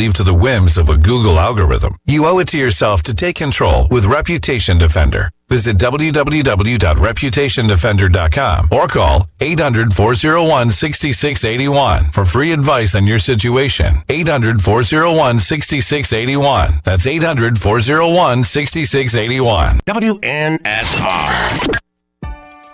leave to the whims of a Google algorithm. You owe it to yourself to take control with Reputation Defender. Visit www.reputationdefender.com or call 800-401-6681 for free advice on your situation. 800-401-6681. That's 800-401-6681. WNSR.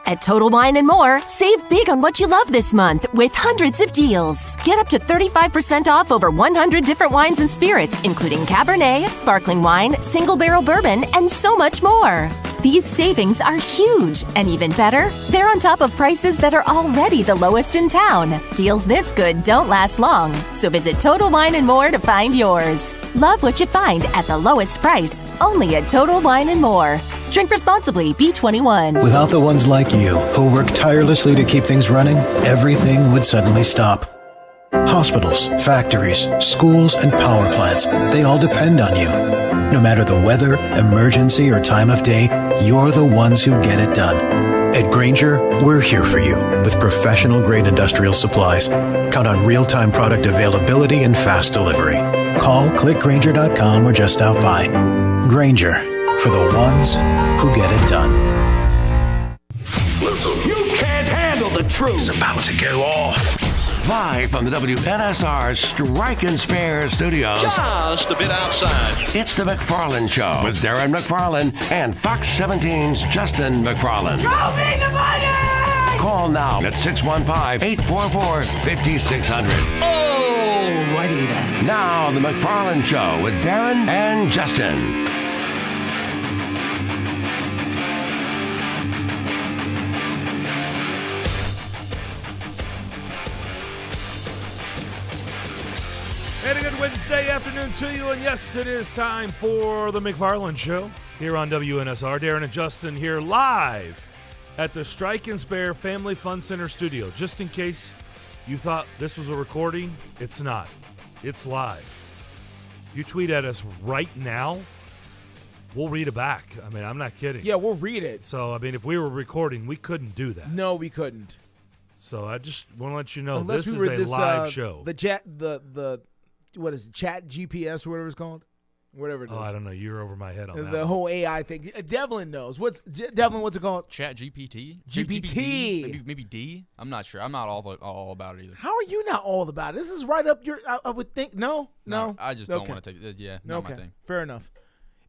At Total Wine & More, save big on what you love this month with hundreds of deals. Get up to 35% off over 100 different wines and spirits, including Cabernet, sparkling wine, single barrel bourbon, and so much more. These savings are huge, and even better, they're on top of prices that are already the lowest in town. Deals this good don't last long, so visit Total Wine & More to find yours. Love what you find at the lowest price, only at Total Wine & More. Drink responsibly, B21. Without the ones like you, who work tirelessly to keep things running, everything would suddenly stop. Hospitals, factories, schools, and power plants, they all depend on you. No matter the weather, emergency, or time of day, you're the ones who get it done. At Grainger, we're here for you with professional-grade industrial supplies. Count on real-time product availability and fast delivery. Call, clickgrainger.com, or just stop by. Grainger, for the ones who get it done. Listen, you can't handle the truth. It's about to go off. Live from the WNSR Strike and Spare Studios. Just a bit outside. It's the McFarland Show with Darren McFarland and Fox 17's Justin McFarland. Show me the money! Call now at 615-844-5600. Alrighty then. Now the McFarland Show with Darren and Justin. And a good Wednesday afternoon to you, and yes, it is time for the McFarland Show here on WNSR. Darren and Justin here live at the Strike and Spare Family Fun Center studio. Just in case you thought this was a recording, it's not. It's live. You tweet at us right now, we'll read it back. I mean, I'm not kidding. Yeah, we'll read it. So, I mean, if we were recording, we couldn't do that. No, we couldn't. So I just want to let you know Unless this we is a live show. What is it, Chat GPS or whatever it's called? Whatever it is. Oh, I don't know. You're over my head on that. The whole AI thing. Devlin knows. Devlin, what's it called? Chat GPT? GPT. Maybe D? I'm not sure. I'm not all about it either. How are you not all about it? This is right up your, I would think, no. I just don't want to take it. Yeah, not my thing. Fair enough.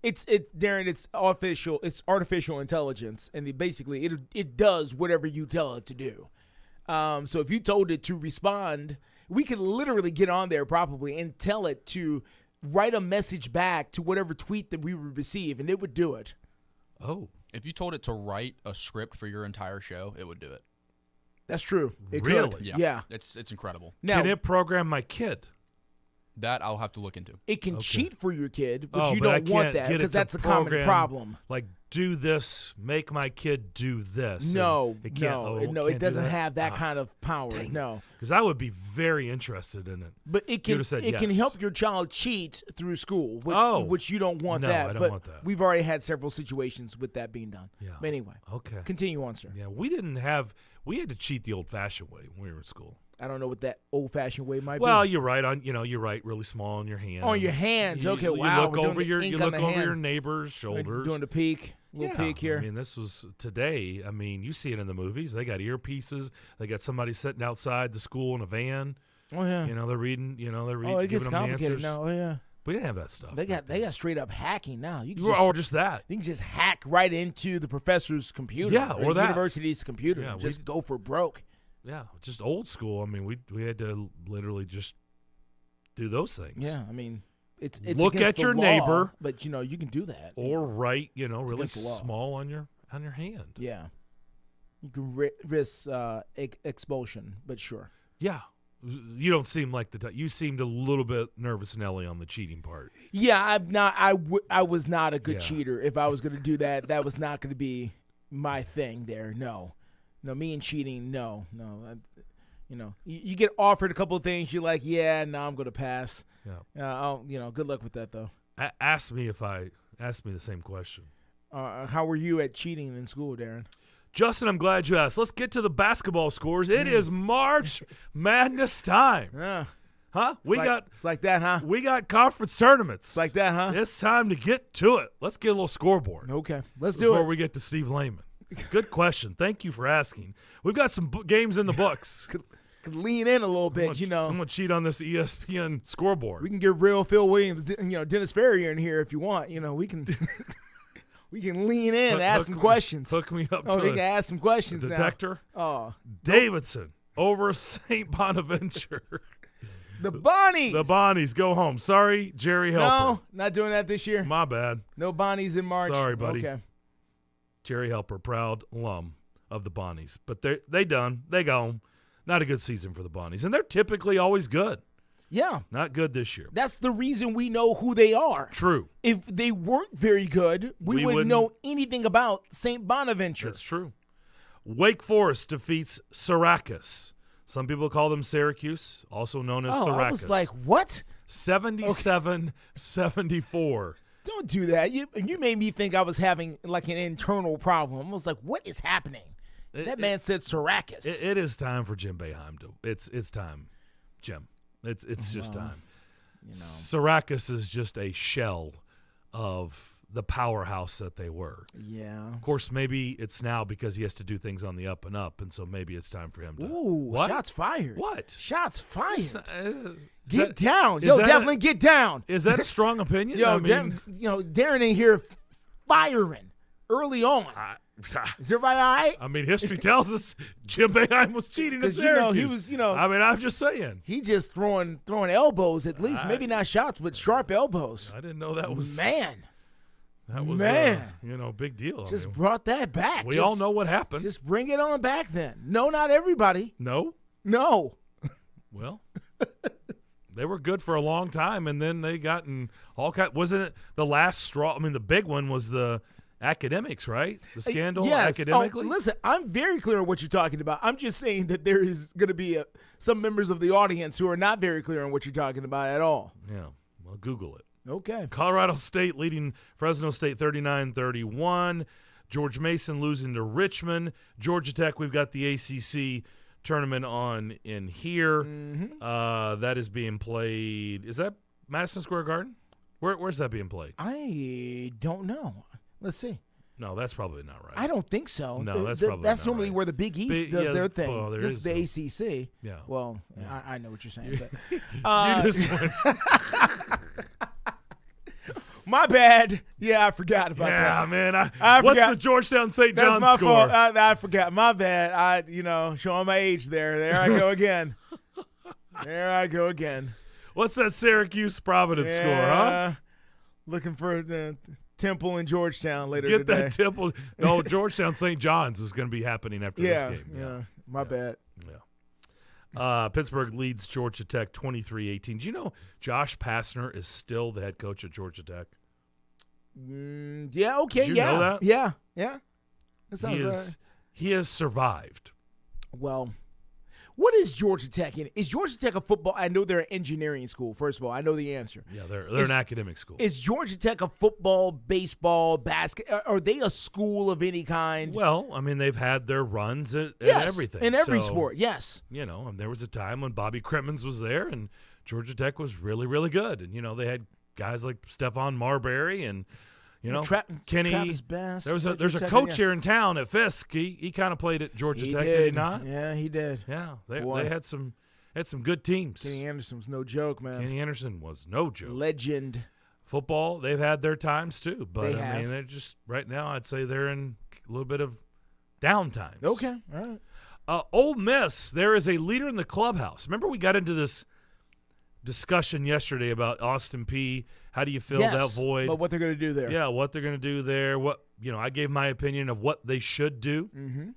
Darren, it's artificial intelligence, and it does whatever you tell it to do. So if you told it to respond, we could literally get on there probably and tell it to write a message back to whatever tweet that we would receive, and it would do it. Oh. If you told it to write a script for your entire show, it would do it. That's true. It really? could. Yeah. It's incredible. Now, can it program my kid? That I'll have to look into. It can cheat for your kid, but you don't want that because that's a common problem. Like, do this, make my kid do this. No, it doesn't have that kind of power. No, because I would be very interested in it. But it can help your child cheat through school, which you don't want that. I don't want that. We've already had several situations with that being done. Yeah. But anyway, okay, continue on, sir. Yeah, we had to cheat the old-fashioned way when we were in school. I don't know what that old-fashioned way might be. Well, you're right. You're right. Really small on your hands. On your hands. Okay. Wow. You look over your neighbor's shoulders. Doing the peek. Peek here. I mean, this was today. I mean, you see it in the movies. They got earpieces. They got somebody sitting outside the school in a van. Oh yeah. They're reading. Oh, it gets complicated now. Oh yeah. We didn't have that stuff. They got straight up hacking now. Just that. You can just hack right into the professor's computer. Yeah, or the that university's computer. Yeah, just go for broke. Yeah, just old school. I mean, we had to literally just do those things. Yeah, I mean, it's look at your neighbor, but you can do that. Or write, really small on your hand. Yeah, you can risk expulsion, but sure. Yeah, you don't seem like you seemed a little bit nervous, Nelly, on the cheating part. Yeah, I'm not. I was not a good cheater. If I was going to do that, that was not going to be my thing. There, no. No, me and cheating, no. You get offered a couple of things, you're like, yeah, no, I'm going to pass. Yeah. Good luck with that, though. Ask me the same question. How were you at cheating in school, Darren? Justin, I'm glad you asked. Let's get to the basketball scores. It is March Madness time. Yeah. Huh? It's like that, huh? We got conference tournaments. It's like that, huh? It's time to get to it. Let's get a little scoreboard. Okay, let's do it. Before we get to Steve Lehman. Good question. Thank you for asking. We've got some games in the books. Could lean in a little bit, I'm going to cheat on this ESPN scoreboard. We can get real Phil Williams, Dennis Ferrier in here if you want. We can we can lean in and ask some questions. Hook me up we to can ask some questions the now. detector. Oh, Davidson over St. Bonaventure. The Bonnies. The Bonnies go home. Sorry, Jerry Helper. No, not doing that this year. My bad. No Bonnies in March. Sorry, buddy. Okay. Jerry Helper, proud alum of the Bonnies. But they done. They go home. Not a good season for the Bonnies. And they're typically always good. Yeah. Not good this year. That's the reason we know who they are. True. If they weren't very good, we wouldn't know anything about St. Bonaventure. That's true. Wake Forest defeats Syracuse. Some people call them Syracuse, also known as Syracuse. I was like, what? 77-74. Don't do that. You made me think I was having like an internal problem. I was like, what is happening? That man said Syracuse. It is time for Jim Boeheim to. It's time, Jim. It's just time. Syracuse is just a shell of the powerhouse that they were. Yeah. Of course, maybe it's now because he has to do things on the up and up, and so maybe it's time for him to. Ooh, what? Shots fired. What? Shots fired. Get down. Yo, definitely get down. Is that a strong opinion? Yo, Darren in here firing early on. Is everybody all right? I mean, history tells us Jim Boeheim was cheating at Syracuse. He was, I mean, I'm just saying. He just throwing elbows at least. Maybe not shots, but sharp elbows. I didn't know that was. Man. That was, big deal. Just brought that back. We all know what happened. Just bring it on back then. No, not everybody. No? No. Well, they were good for a long time, and then they got in all kinds. Wasn't it the last straw? I mean, the big one was the academics, right? The scandal academically? Listen, I'm very clear on what you're talking about. I'm just saying that there is going to be some members of the audience who are not very clear on what you're talking about at all. Yeah. Well, Google it. Okay. Colorado State leading Fresno State 39-31. George Mason losing to Richmond. Georgia Tech, we've got the ACC tournament on in here. Mm-hmm. That is being played. Is that Madison Square Garden? Where's that being played? I don't know. Let's see. No, that's probably not right. I don't think so. No, that's probably that's not normally right. where the Big East does their thing. Well, this is the ACC. Yeah. Well, yeah. I know what you're saying. But, you just went. My bad. Yeah, I forgot about that. Yeah, man. I what's forgot. the Georgetown St. John's That's my score? fault. I forgot. My bad. Showing my age there. There I go again. What's that Syracuse Providence score, huh? Looking for the Temple in Georgetown later Get today. that Temple. No, Georgetown St. John's is going to be happening after this game. Yeah. My bad. Yeah. Pittsburgh leads Georgia Tech 23-18. Do you know Josh Pastner is still the head coach at Georgia Tech? Yeah, okay, Did you know that? Yeah. That sounds right. He has survived. Well, what is Georgia Tech in? Is Georgia Tech a football? I know they're an engineering school, first of all. I know the answer. Yeah, they're an academic school. Is Georgia Tech a football, baseball, basketball? Are they a school of any kind? Well, I mean, they've had their runs at everything. In every sport, yes. And there was a time when Bobby Crimmins was there, and Georgia Tech was really, really good. And, they had guys like Stephon Marbury and, Kenny. Travis Bass, there's a coach here in town at Fisk. He kind of played at Georgia Tech, did he not? Yeah, he did. Yeah, they had some good teams. Kenny Anderson was no joke, man. Kenny Anderson was no joke. Legend. Football, they've had their times too, but I mean, they're just right now. I'd say they're in a little bit of downtimes. Okay, all right. Ole Miss, there is a leader in the clubhouse. Remember, we got into this discussion yesterday about Austin Peay. How do you fill that void? But what they're going to do there? Yeah, what they're going to do there. What I gave my opinion of what they should do. Mm-hmm.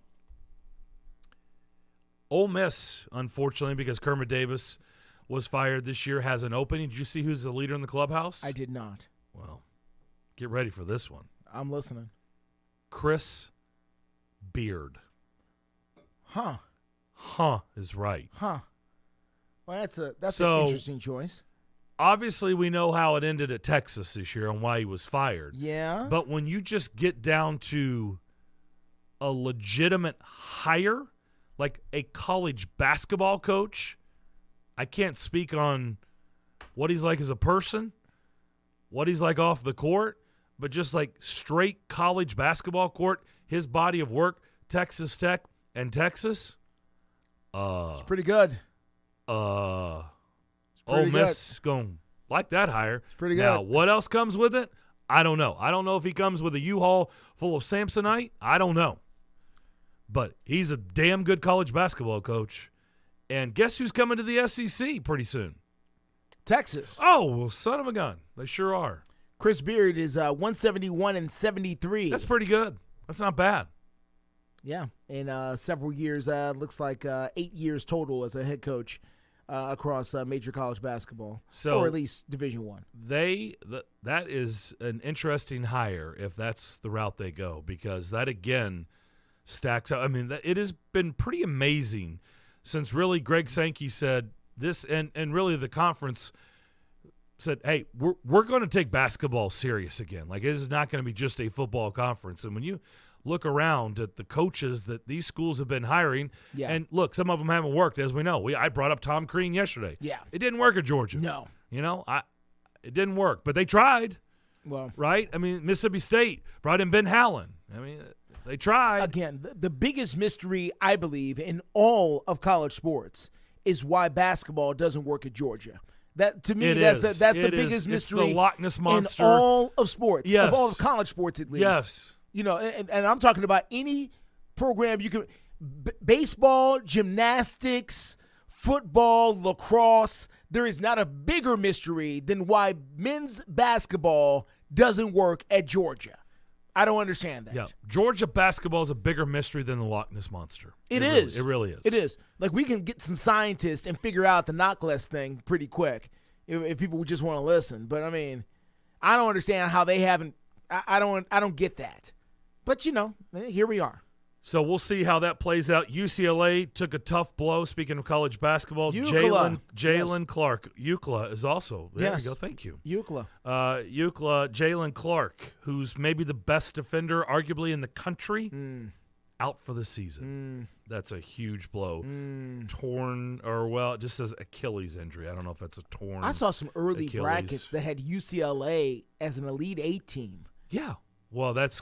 Ole Miss, unfortunately, because Kermit Davis was fired this year, has an opening. Did you see who's the leader in the clubhouse? I did not. Well, get ready for this one. I'm listening. Chris Beard. Huh is right. Huh. Well, that's an interesting choice. Obviously, we know how it ended at Texas this year and why he was fired. Yeah. But when you just get down to a legitimate hire, like a college basketball coach, I can't speak on what he's like as a person, what he's like off the court, but just like straight college basketball court, his body of work, Texas Tech and Texas. It's pretty good. Ole pretty Miss going to like that hire. It's pretty good. Now, what else comes with it? I don't know. I don't know if he comes with a U-Haul full of Samsonite. I don't know. But he's a damn good college basketball coach. And guess who's coming to the SEC pretty soon? Texas. Oh, well, son of a gun. They sure are. Chris Beard is 171-73. That's pretty good. That's not bad. Yeah, in several years, looks like 8 years total as a head coach across major college basketball, or at least Division I. That is an interesting hire if that's the route they go, because that again stacks up. I mean, it has been pretty amazing since really Greg Sankey said this, and really the conference said, hey, we're going to take basketball serious again. Like, this is not going to be just a football conference. And when you look around at the coaches that these schools have been hiring, and look, some of them haven't worked, as we know. I brought up Tom Crean yesterday. Yeah. It didn't work at Georgia. No. You know, it didn't work, but they tried. Well, right? I mean, Mississippi State brought in Ben Howland. I mean, they tried. Again, the biggest mystery, I believe, in all of college sports is why basketball doesn't work at Georgia. That, to me, that's the biggest mystery. It's the Loch Ness Monster. In all of sports. Yes. Of all of college sports, at least. Yes. You know, and I'm talking about any program you can baseball, gymnastics, football, lacrosse. There is not a bigger mystery than why men's basketball doesn't work at Georgia. I don't understand that. Yeah, Georgia basketball is a bigger mystery than the Loch Ness Monster. It is. It really is. It is. Like, we can get some scientists and figure out the knock less thing pretty quick if people would just want to listen. But, I mean, I don't understand how they haven't – I don't get that. But, you know, here we are. So we'll see how that plays out. UCLA took a tough blow. Speaking of college basketball, Jalen Clark. UCLA is also there. You go. Thank you. UCLA. Jalen Clark, who's maybe the best defender, arguably in the country, out for the season. That's a huge blow. Torn, or well, it just says Achilles injury. I don't know if that's a torn. I saw some early Achilles. brackets that had UCLA as an Elite Eight team. Yeah. Well, this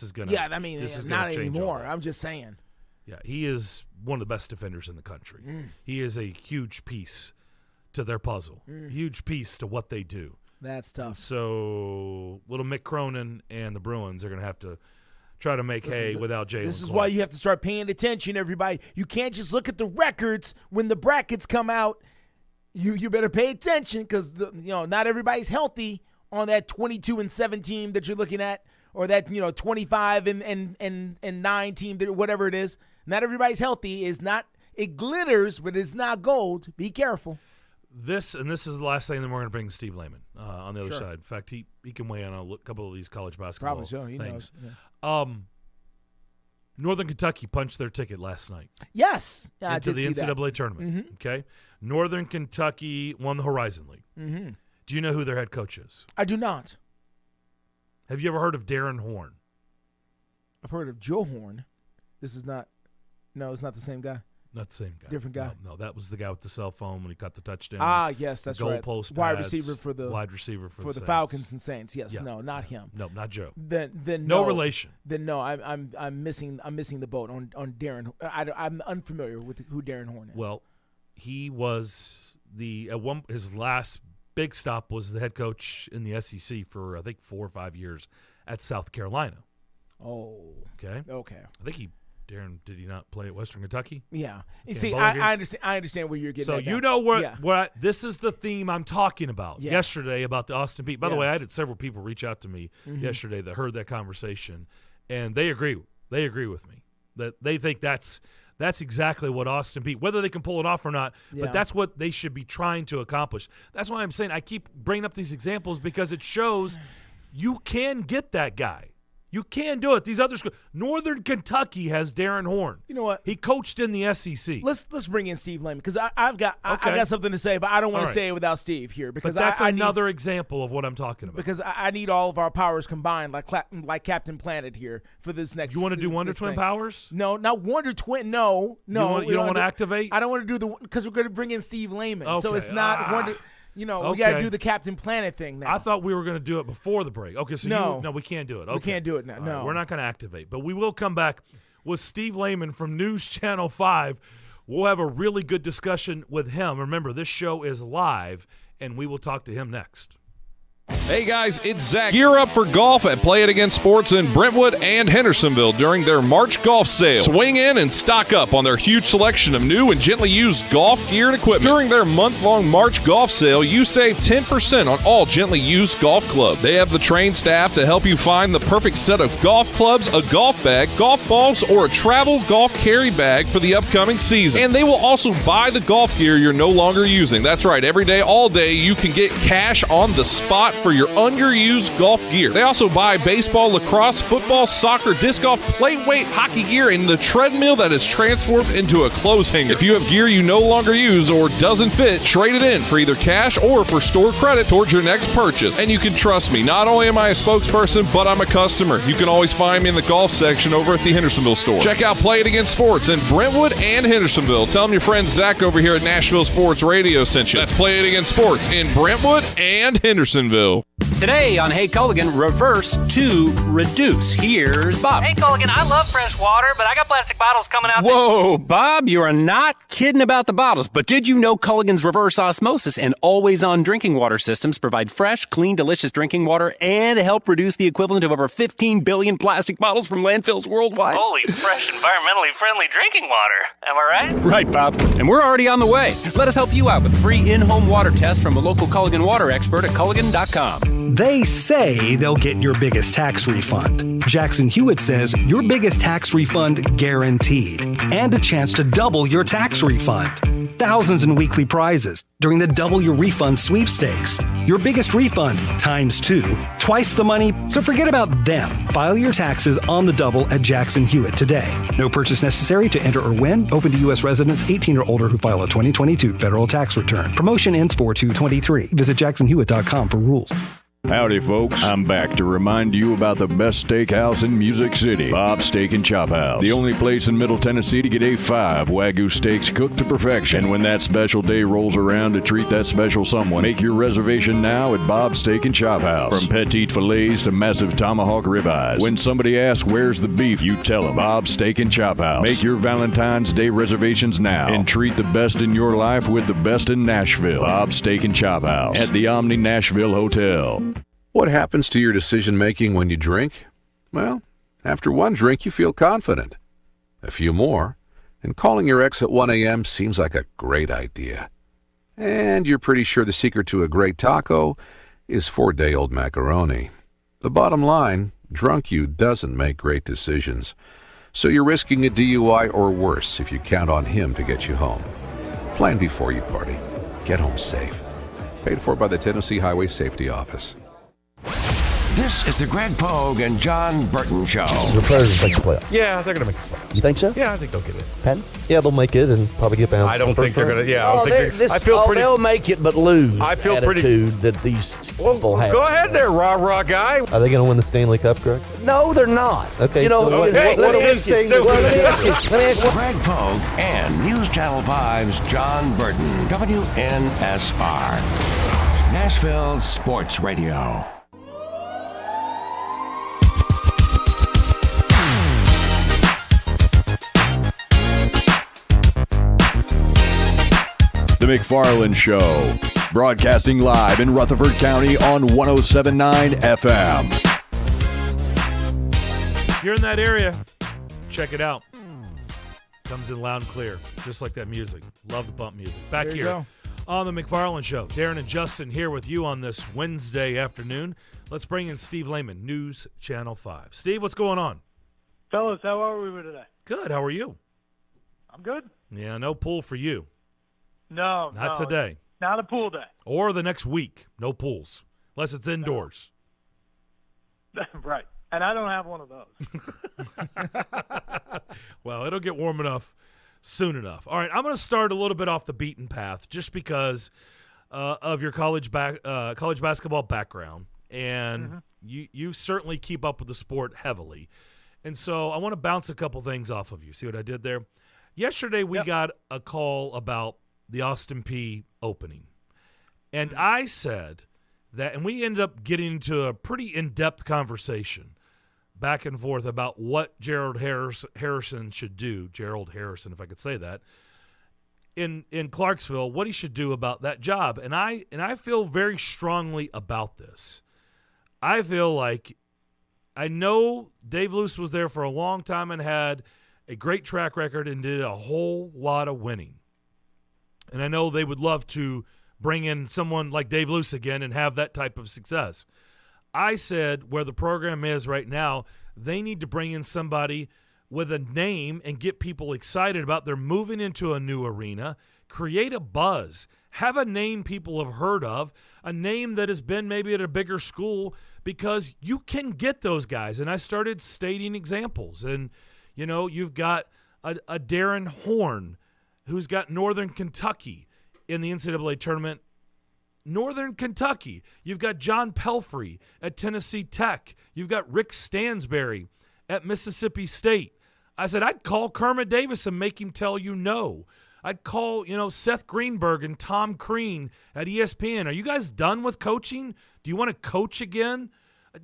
is gonna. Yeah, I mean, it's not anymore. I'm just saying. Yeah, he is one of the best defenders in the country. He is a huge piece to their puzzle, huge piece to what they do. That's tough. So, little Mick Cronin and the Bruins are going to have to try to make hay without Jalen. This is Clark. why you have to start paying attention, everybody. You can't just look at the records when the brackets come out. You better pay attention because not everybody's healthy on that 22-7 team that you're looking at, or that 25-9 team, whatever it is. Not everybody's healthy. It glitters, but it's not gold. Be careful. This is the last thing that we're going to bring Steve Lehman on the other side. In fact, he can weigh in on a couple of these college basketball Probably so. He things. knows. Yeah. Northern Kentucky punched their ticket last night. Yes, into the NCAA tournament. Okay, Northern Kentucky won the Horizon League. Do you know who their head coach is? I do not. Have you ever heard of Darren Horn? I've heard of Joe Horn. This is not. No, it's not the same guy. Not the same guy. Different guy. No, that was the guy with the cell phone when he caught the touchdown. Ah, yes, that's right. Goalpost wide pads, receiver for the Saints. Falcons and Saints. Yes, no, not him. No, not Joe. Then no relation. Then no, I'm missing the boat on Darren. I'm unfamiliar with who Darren Horn is. Well, he was his last big stop was the head coach in the SEC for I think 4 or 5 years at South Carolina. Oh, okay. I think Darren, did he not play at Western Kentucky? Yeah. You see, I understand where you're getting. So at you now. know this is the theme I'm talking about. Yeah. Yesterday about the Austin Peay. By the way, I had several people reach out to me yesterday that heard that conversation, and they agree. They agree with me that they think that's exactly what Austin Peay, whether they can pull it off or not, but that's what they should be trying to accomplish. That's why I'm saying I keep bringing up these examples because it shows you can get that guy. You can do it. These other schools. Northern Kentucky has Darren Horn. You know what? He coached in the SEC. Let's bring in Steve Lehman because I got something to say, but I don't want to say it without Steve here because but that's another example of what I'm talking about. Because I need all of our powers combined, like Captain Planet here for this next. You want to do Wonder Twin powers? No, not Wonder Twin. No. You don't want to activate? I don't want to do because we're going to bring in Steve Lehman, okay. so it's not Wonder. We got to do the Captain Planet thing now. I thought we were going to do it before the break. Okay, so no, we can't do it. Okay. We can't do it now. No. Right, we're not going to activate. But we will come back with Steve Lehman from News Channel 5. We'll have a really good discussion with him. Remember, this show is live, and we will talk to him next. Hey guys, it's Zach. Gear up for golf at Play It Again Sports in Brentwood and Hendersonville during their March golf sale. Swing in and stock up on their huge selection of new and gently used golf gear and equipment. During their month-long March golf sale, you save 10% on all gently used golf clubs. They have the trained staff to help you find the perfect set of golf clubs, a golf bag, golf balls, or a travel golf carry bag for the upcoming season. And they will also buy the golf gear you're no longer using. That's right, every day, all day, you can get cash on the spot for your underused golf gear. They also buy baseball, lacrosse, football, soccer, disc golf, plate weight, hockey gear, and the treadmill that is transformed into a clothes hanger. If you have gear you no longer use or doesn't fit, trade it in for either cash or for store credit towards your next purchase. And you can trust me, not only am I a spokesperson, but I'm a customer. You can always find me in the golf section over at the Hendersonville store. Check out Play It Again Sports in Brentwood and Hendersonville. Tell them your friend Zach over here at Nashville Sports Radio sent you. That's Play It Again Sports in Brentwood and Hendersonville. Today on Hey Culligan, reverse to reduce. Here's Bob. Hey Culligan, I love fresh water, but I got plastic bottles coming out. Whoa, Bob, you are not kidding about the bottles. But did you know Culligan's reverse osmosis and always-on drinking water systems provide fresh, clean, delicious drinking water and help reduce the equivalent of over 15 billion plastic bottles from landfills worldwide? Holy, fresh, environmentally friendly drinking water. Am I right? Right, Bob. And we're already on the way. Let us help you out with a free in-home water test from a local Culligan water expert at Culligan.com. They say they'll get your biggest tax refund. Jackson Hewitt says your biggest tax refund guaranteed. And a chance to double your tax refund. Thousands in weekly prizes during the Double Your Refund sweepstakes. Your biggest refund times 2, twice the money, so forget about them. File your taxes on the double at Jackson Hewitt today. No purchase necessary to enter or win. Open to U.S. residents 18 or older who file a 2022 federal tax return. Promotion ends 4/2/23. Visit jacksonhewitt.com for rules. Howdy, folks. I'm back to remind you about the best steakhouse in Music City, Bob's Steak and Chop House. The only place in Middle Tennessee to get A5 Wagyu steaks cooked to perfection. And when that special day rolls around to treat that special someone, make your reservation now at Bob's Steak and Chop House. From petite fillets to massive tomahawk ribeyes. When somebody asks where's the beef, you tell them Bob's Steak and Chop House. Make your Valentine's Day reservations now and treat the best in your life with the best in Nashville. Bob's Steak and Chop House at the Omni Nashville Hotel. What happens to your decision-making when you drink? Well, after one drink, you feel confident. A few more, and calling your ex at 1 a.m. seems like a great idea. And you're pretty sure the secret to a great taco is 4-day-old macaroni. The bottom line, drunk you doesn't make great decisions. So you're risking a DUI or worse if you count on him to get you home. Plan before you party. Get home safe. Paid for by the Tennessee Highway Safety Office. This is the Greg Pogue and John Burton Show. The Predators make the playoffs. Yeah, they're going to make the playoffs. You think so? Yeah, I think they'll get it. Patton? Yeah, they'll make it and probably get bounced. I don't think they're going to. Yeah, oh, I feel pretty. They'll make it but lose. I feel attitude pretty. That these people have. Go ahead there, rah guy. Are they going to win the Stanley Cup, Greg? No, they're not. Okay. You know, let me ask you. Greg Pogue and News Channel 5's John Burton, WNSR, Nashville Sports Radio. The McFarland Show, broadcasting live in Rutherford County on 107.9 FM. If you're in that area, check it out. Comes in loud and clear, just like that music. Love the bump music. Back there you here go. On the McFarland Show. Darren and Justin here with you on this Wednesday afternoon. Let's bring in Steve Lehman, News Channel 5. Steve, what's going on? Fellas, how are we today? Good. How are you? I'm good. Yeah, no pool for you. No, Not today. Not a pool day. Or the next week. No pools. Unless it's indoors. Right. And I don't have one of those. Well, it'll get warm enough soon enough. All right, I'm going to start a little bit off the beaten path just because of your college basketball background, and you certainly keep up with the sport heavily. And so I want to bounce a couple things off of you. See what I did there? Yesterday we got a call about the Austin Peay opening, and I said that, and we ended up getting into a pretty in-depth conversation back and forth about what Gerald Harrison should do, Gerald Harrison, if I could say that, in Clarksville, what he should do about that job. And I feel very strongly about this. I feel like, I know Dave Luce was there for a long time and had a great track record and did a whole lot of winning. And I know they would love to bring in someone like Dave Luce again and have that type of success. I said where the program is right now, they need to bring in somebody with a name and get people excited about they're moving into a new arena, create a buzz, have a name people have heard of, a name that has been maybe at a bigger school, because you can get those guys. And I started stating examples. And, you know, you've got a Darren Horn who's got Northern Kentucky in the NCAA tournament. Northern Kentucky. You've got John Pelfrey at Tennessee Tech. You've got Rick Stansberry at Mississippi State. I said, I'd call Kermit Davis and make him tell you no. I'd call, Seth Greenberg and Tom Crean at ESPN. Are you guys done with coaching? Do you want to coach again?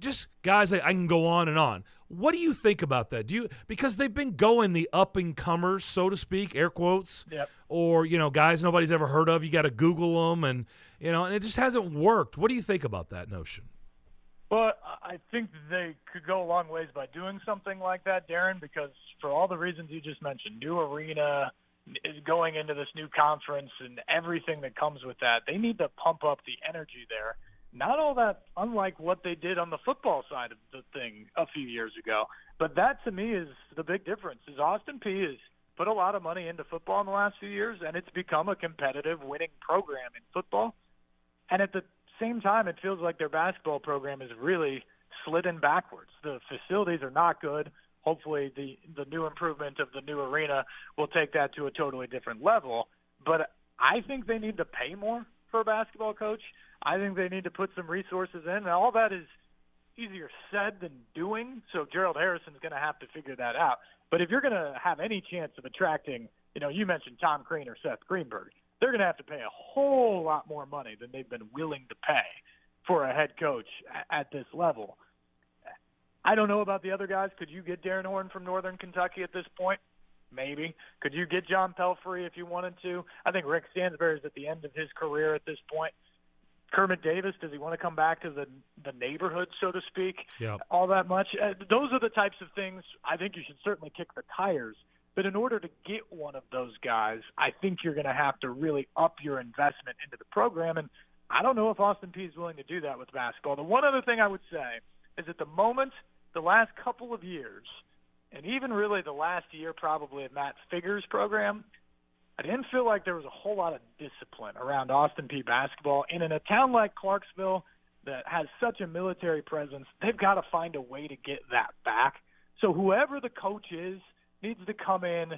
Just, guys, I can go on and on. What do you think about that? Because they've been going the up-and-comers, so to speak, air quotes, or, guys nobody's ever heard of. You got to Google them, and it just hasn't worked. What do you think about that notion? Well, I think they could go a long ways by doing something like that, Darren, because for all the reasons you just mentioned, new arena is going into this new conference and everything that comes with that, they need to pump up the energy there. Not all that unlike what they did on the football side of the thing a few years ago. But that, to me, is the big difference, is Austin Peay has put a lot of money into football in the last few years, and it's become a competitive winning program in football. And at the same time, it feels like their basketball program is really slidden backwards. The facilities are not good. Hopefully the new improvement of the new arena will take that to a totally different level. But I think they need to pay more for a basketball coach. I think they need to put some resources in. And all that is easier said than doing, so Gerald Harrison's going to have to figure that out. But if you're going to have any chance of attracting, you mentioned Tom Crean or Seth Greenberg, they're going to have to pay a whole lot more money than they've been willing to pay for a head coach at this level. I don't know about the other guys. Could you get Darren Horn from Northern Kentucky at this point? Maybe. Could you get John Pelfrey if you wanted to? I think Rick Stansberry is at the end of his career at this point. Kermit Davis, does he want to come back to the neighborhood, so to speak, all that much? Those are the types of things I think you should certainly kick the tires. But in order to get one of those guys, I think you're going to have to really up your investment into the program. And I don't know if Austin Peay is willing to do that with basketball. The one other thing I would say is at the moment, the last couple of years, and even really the last year probably of Matt Figure's program, I didn't feel like there was a whole lot of discipline around Austin Peay basketball. And in a town like Clarksville that has such a military presence, they've got to find a way to get that back. So whoever the coach is needs to come in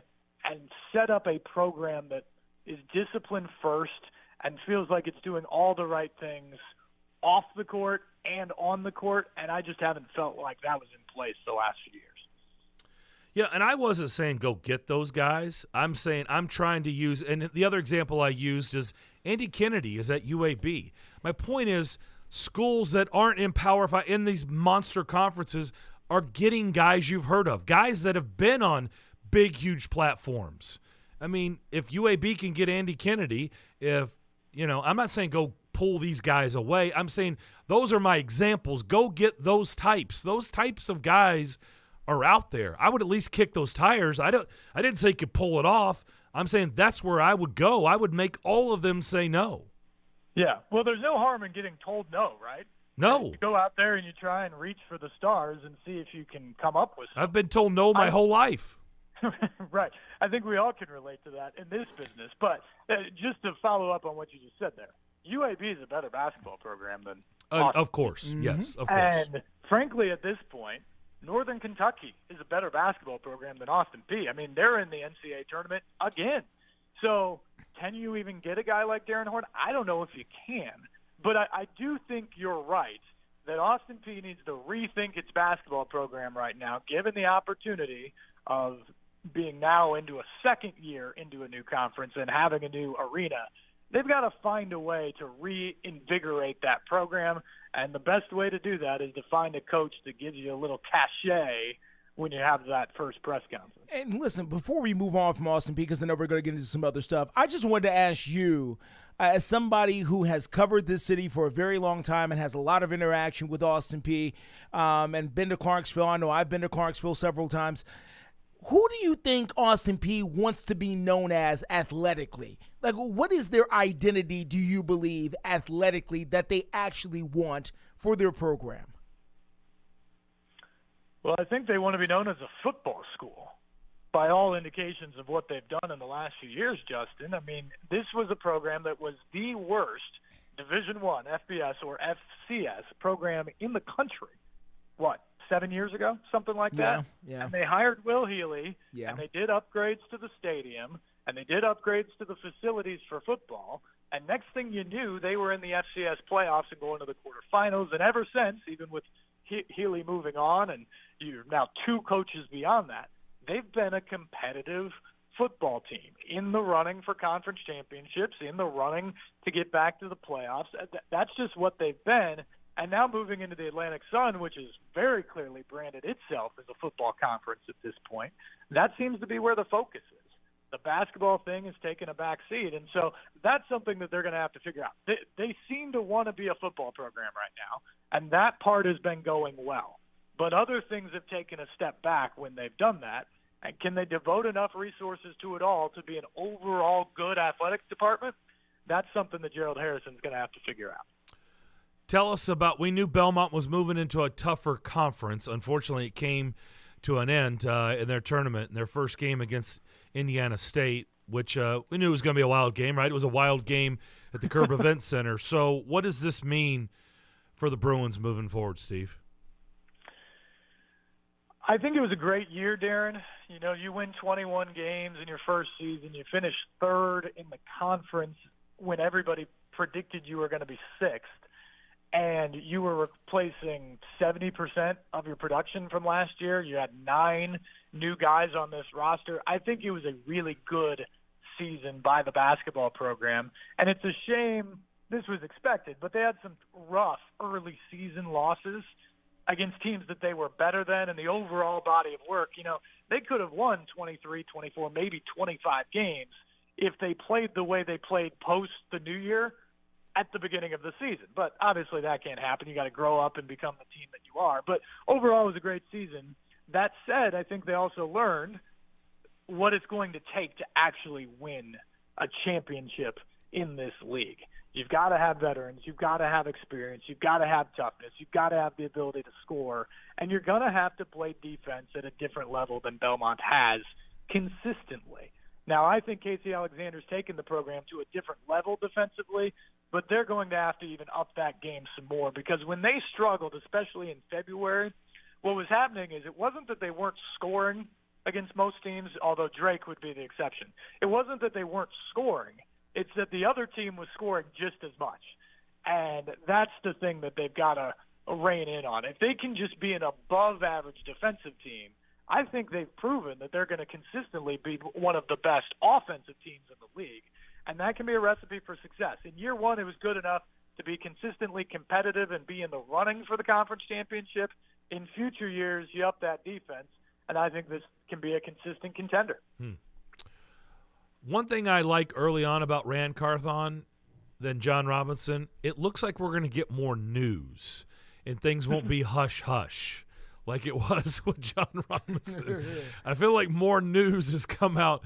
and set up a program that is disciplined first and feels like it's doing all the right things off the court and on the court, and I just haven't felt like that was in place the last few years. Yeah, and I wasn't saying go get those guys. I'm saying I'm trying to use, and the other example I used is Andy Kennedy is at UAB. My point is schools that aren't in Power 5 in these monster conferences are getting guys you've heard of, guys that have been on big, huge platforms. I mean, if UAB can get Andy Kennedy, I'm not saying go pull these guys away. I'm saying those are my examples. Go get those types. Those types of guys are out there. I would at least kick those tires. I didn't say you could pull it off. I'm saying that's where I would go. I would make all of them say no. Yeah. Well, there's no harm in getting told no, right? No. You go out there and you try and reach for the stars and see if you can come up with something. I've been told no my whole life. Right. I think we all can relate to that in this business. But just to follow up on what you just said there, UAB is a better basketball program than Austin. Of course. Yes, of course. And frankly, at this point, Northern Kentucky is a better basketball program than Austin Peay. I mean, they're in the NCAA tournament again. So can you even get a guy like Darren Horn? I don't know if you can. But I do think you're right that Austin Peay needs to rethink its basketball program right now, given the opportunity of being now into a second year into a new conference and having a new arena. They've got to find a way to reinvigorate that program, and the best way to do that is to find a coach that gives you a little cachet when you have that first press conference. And listen, before we move on from Austin Peay, because I know we're going to get into some other stuff, I just wanted to ask you, as somebody who has covered this city for a very long time and has a lot of interaction with Austin Peay and been to Clarksville, I know I've been to Clarksville several times, who do you think Austin Peay wants to be known as athletically? Like, what is their identity, do you believe, athletically, that they actually want for their program? Well, I think they want to be known as a football school by all indications of what they've done in the last few years, Justin. I mean, this was a program that was the worst Division I, FBS or FCS program in the country. What, 7 years ago? Something like that? Yeah. And they hired Will Healy, Yeah. and they did upgrades to the stadium, and they did upgrades to the facilities for football. And next thing you knew, they were in the FCS playoffs and going to the quarterfinals. And ever since, even with Healy moving on, and you're now 2 coaches beyond that, they've been a competitive football team in the running for conference championships, in the running to get back to the playoffs. That's just what they've been. And now moving into the Atlantic Sun, which is very clearly branded itself as a football conference at this point, that seems to be where the focus is. The basketball thing is taking a back seat, and so that's something that they're going to have to figure out. They seem to want to be a football program right now, and that part has been going well. But other things have taken a step back when they've done that, and can they devote enough resources to it all to be an overall good athletics department? That's something that Gerald Harrison's going to have to figure out. Tell us about, we knew Belmont was moving into a tougher conference. Unfortunately, it came to an end in their tournament, in their first game against Indiana State, which we knew was going to be a wild game, right? It was a wild game at the Curb Event Center. So what does this mean for the Bruins moving forward, Steve? I think it was a great year, Darren. You know, you win 21 games in your first season. You finish third in the conference when everybody predicted you were going to be sixth. And you were replacing 70% of your production from last year. You had 9 new guys on this roster. I think it was a really good season by the basketball program. And it's a shame this was expected, but they had some rough early season losses against teams that they were better than, and the overall body of work, you know, they could have won 23, 24, maybe 25 games if they played the way they played post the new year at the beginning of the season. But obviously that can't happen. You got to grow up and become the team that you are. But overall, it was a great season. That said, I think they also learned what it's going to take to actually win a championship in this league. You've got to have veterans. You've got to have experience. You've got to have toughness. You've got to have the ability to score. And you're going to have to play defense at a different level than Belmont has consistently. Now, I think Casey Alexander's taken the program to a different level defensively, but they're going to have to even up that game some more, because when they struggled, especially in February, what was happening is it wasn't that they weren't scoring against most teams, although Drake would be the exception. It wasn't that they weren't scoring. It's that the other team was scoring just as much. And that's the thing that they've got to rein in on. If they can just be an above-average defensive team, I think they've proven that they're going to consistently be one of the best offensive teams in the league, and that can be a recipe for success. In year one, it was good enough to be consistently competitive and be in the running for the conference championship. In future years, you up that defense, and I think this can be a consistent contender. One thing I like early on about Rand Carthon than John Robinson, it looks like we're going to get more news, and things won't be hush-hush like it was with John Robinson. I feel like more news has come out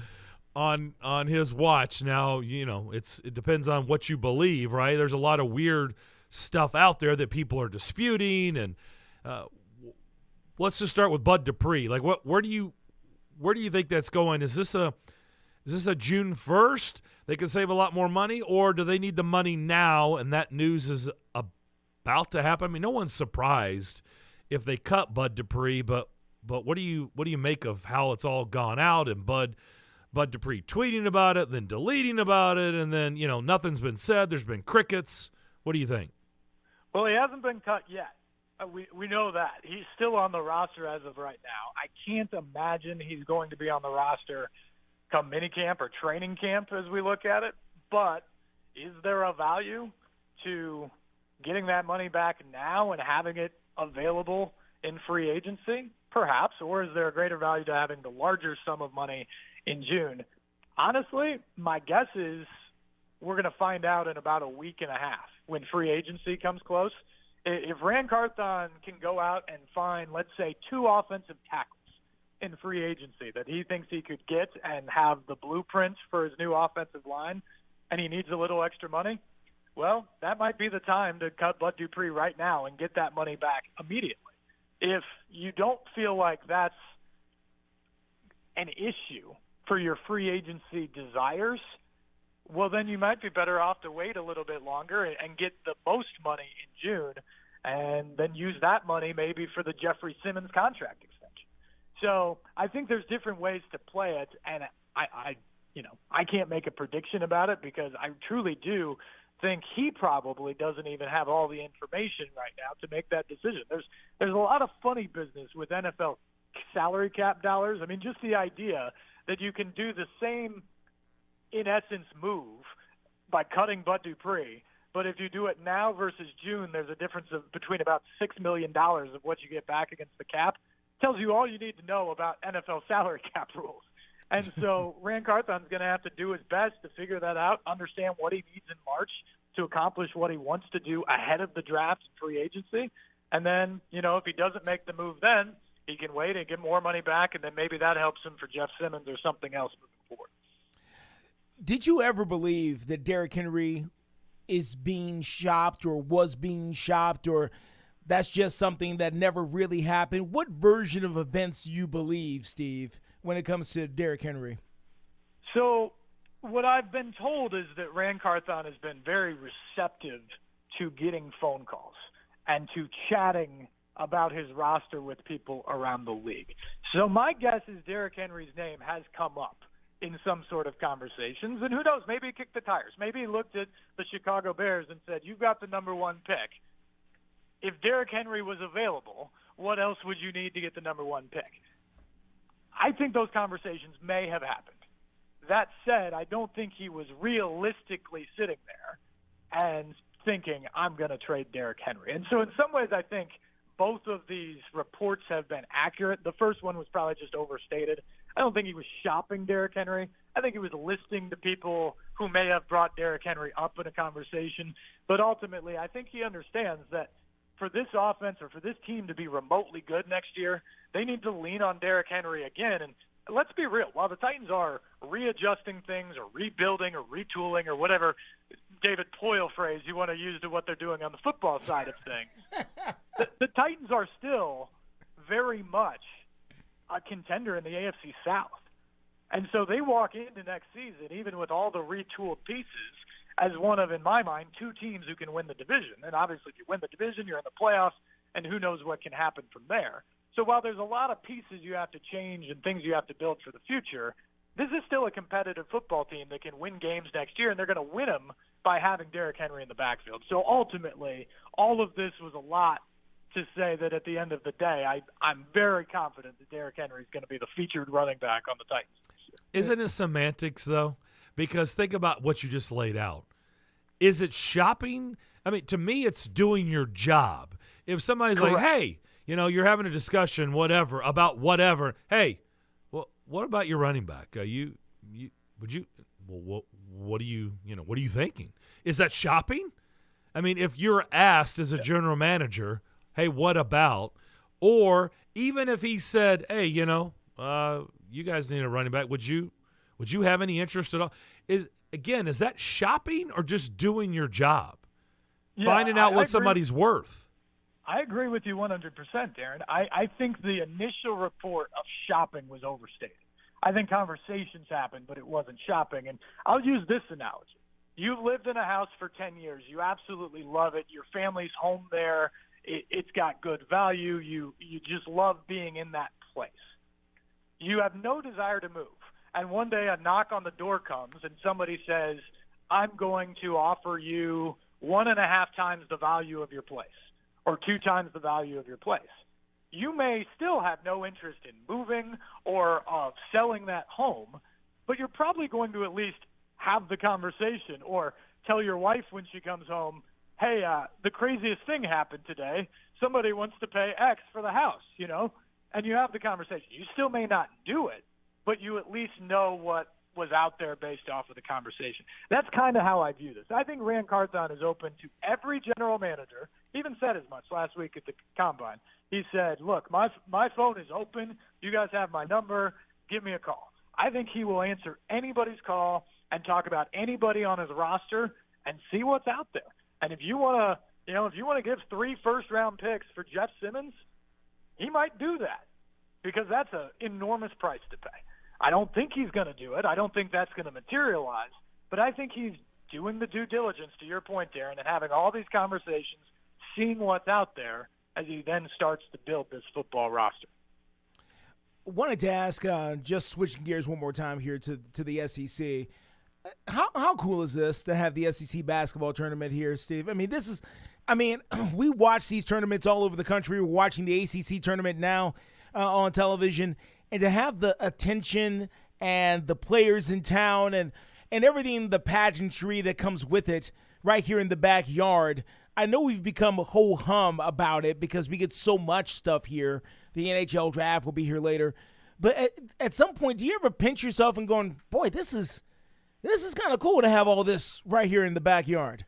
on his watch. Now, you know, it depends on what you believe, right? There's a lot of weird stuff out there that people are disputing, and let's just start with Bud Dupree. Like, where do you think that's going? Is this a June 1st? They can save a lot more money, or do they need the money now and that news is about to happen? I mean, no one's surprised if they cut Bud Dupree, but what do you make of how it's all gone out and Bud Dupree tweeting about it, then deleting about it, and then nothing's been said. There's been crickets. What do you think? Well, he hasn't been cut yet. We know that. He's still on the roster as of right now. I can't imagine he's going to be on the roster come minicamp or training camp as we look at it. But is there a value to getting that money back now and having it available in free agency? Perhaps. Or is there a greater value to having the larger sum of money in June? Honestly, my guess is we're going to find out in about a week and a half when free agency comes close. If Ran Carthon can go out and find, let's say, 2 offensive tackles in free agency that he thinks he could get and have the blueprints for his new offensive line, and he needs a little extra money, well, that might be the time to cut Bud Dupree right now and get that money back immediately. If you don't feel like that's an issue for your free agency desires, well, then you might be better off to wait a little bit longer and get the most money in June and then use that money maybe for the Jeffrey Simmons contract extension. So I think there's different ways to play it, and I can't make a prediction about it because I truly do think he probably doesn't even have all the information right now to make that decision. There's a lot of funny business with NFL salary cap dollars. I mean, just the idea that you can do the same, in essence, move by cutting Bud Dupree, but if you do it now versus June, there's a difference of between about $6 million of what you get back against the cap. Tells you all you need to know about NFL salary cap rules. And so Ran Carthon's going to have to do his best to figure that out, understand what he needs in March to accomplish what he wants to do ahead of the draft and free agency. And then, if he doesn't make the move then, he can wait and get more money back, and then maybe that helps him for Jeff Simmons or something else moving forward. Did you ever believe that Derrick Henry is being shopped or was being shopped, or that's just something that never really happened? What version of events you believe, Steve, when it comes to Derrick Henry? So what I've been told is that Ran Carthon has been very receptive to getting phone calls and to chatting about his roster with people around the league. So my guess is Derrick Henry's name has come up in some sort of conversations, and who knows, maybe he kicked the tires. Maybe he looked at the Chicago Bears and said, you've got the number 1 pick. If Derrick Henry was available, what else would you need to get the number 1 pick? I think those conversations may have happened. That said, I don't think he was realistically sitting there and thinking, I'm going to trade Derrick Henry. And so in some ways, I think both of these reports have been accurate. The first one was probably just overstated. I don't think he was shopping Derrick Henry. I think he was listening to people who may have brought Derrick Henry up in a conversation. But ultimately, I think he understands that for this offense or for this team to be remotely good next year, they need to lean on Derrick Henry again. And let's be real. While the Titans are readjusting things or rebuilding or retooling or whatever David Poyle phrase you want to use to what they're doing on the football side of things, the Titans are still very much a contender in the AFC South. And so they walk into next season, even with all the retooled pieces, as one of, in my mind, 2 teams who can win the division. And obviously, if you win the division, you're in the playoffs, and who knows what can happen from there. So while there's a lot of pieces you have to change and things you have to build for the future, this is still a competitive football team that can win games next year, and they're going to win them by having Derrick Henry in the backfield. So ultimately, all of this was a lot to say that at the end of the day, I'm very confident that Derrick Henry is going to be the featured running back on the Titans this year. Isn't it semantics, though? Because think about what you just laid out. Is it shopping? I mean, to me, it's doing your job. If somebody's Correct. like, hey, you're having a discussion, whatever, about whatever. Hey, well, what about your running back? What are you thinking? Is that shopping? I mean, if you're asked as a general manager, hey, what about? Or even if he said, hey, you guys need a running back, would you have any interest at all? Is that shopping or just doing your job? Yeah, Finding out I what agree. somebody's worth. I agree with you 100%, Darren. I think the initial report of shopping was overstated. I think conversations happened, but it wasn't shopping. And I'll use this analogy. You've lived in a house for 10 years. You absolutely love it. Your family's home there. It's got good value. You just love being in that place. You have no desire to move. And one day a knock on the door comes and somebody says, I'm going to offer you 1.5 times the value of your place or 2 times the value of your place. You may still have no interest in moving or of selling that home, but you're probably going to at least have the conversation or tell your wife when she comes home, hey, the craziest thing happened today. Somebody wants to pay X for the house, and you have the conversation. You still may not do it, but you at least know what was out there based off of the conversation. That's kind of how I view this. I think Rand Carthon is open to every general manager. He even said as much last week at the Combine. He said, look, my phone is open. You guys have my number. Give me a call. I think he will answer anybody's call and talk about anybody on his roster and see what's out there. And if you want to give 3 first-round picks for Jeff Simmons, he might do that because that's an enormous price to pay. I don't think he's going to do it. I don't think that's going to materialize. But I think he's doing the due diligence, to your point, Darren, and having all these conversations, seeing what's out there as he then starts to build this football roster. Wanted to ask, just switching gears one more time here to the SEC. How cool is this to have the SEC basketball tournament here, Steve? We watch these tournaments all over the country. We're watching the ACC tournament now on television. And to have the attention and the players in town and everything, the pageantry that comes with it right here in the backyard, I know we've become ho-hum about it because we get so much stuff here. The NHL draft will be here later. But at some point, do you ever pinch yourself and going, boy, this is kind of cool to have all this right here in the backyard?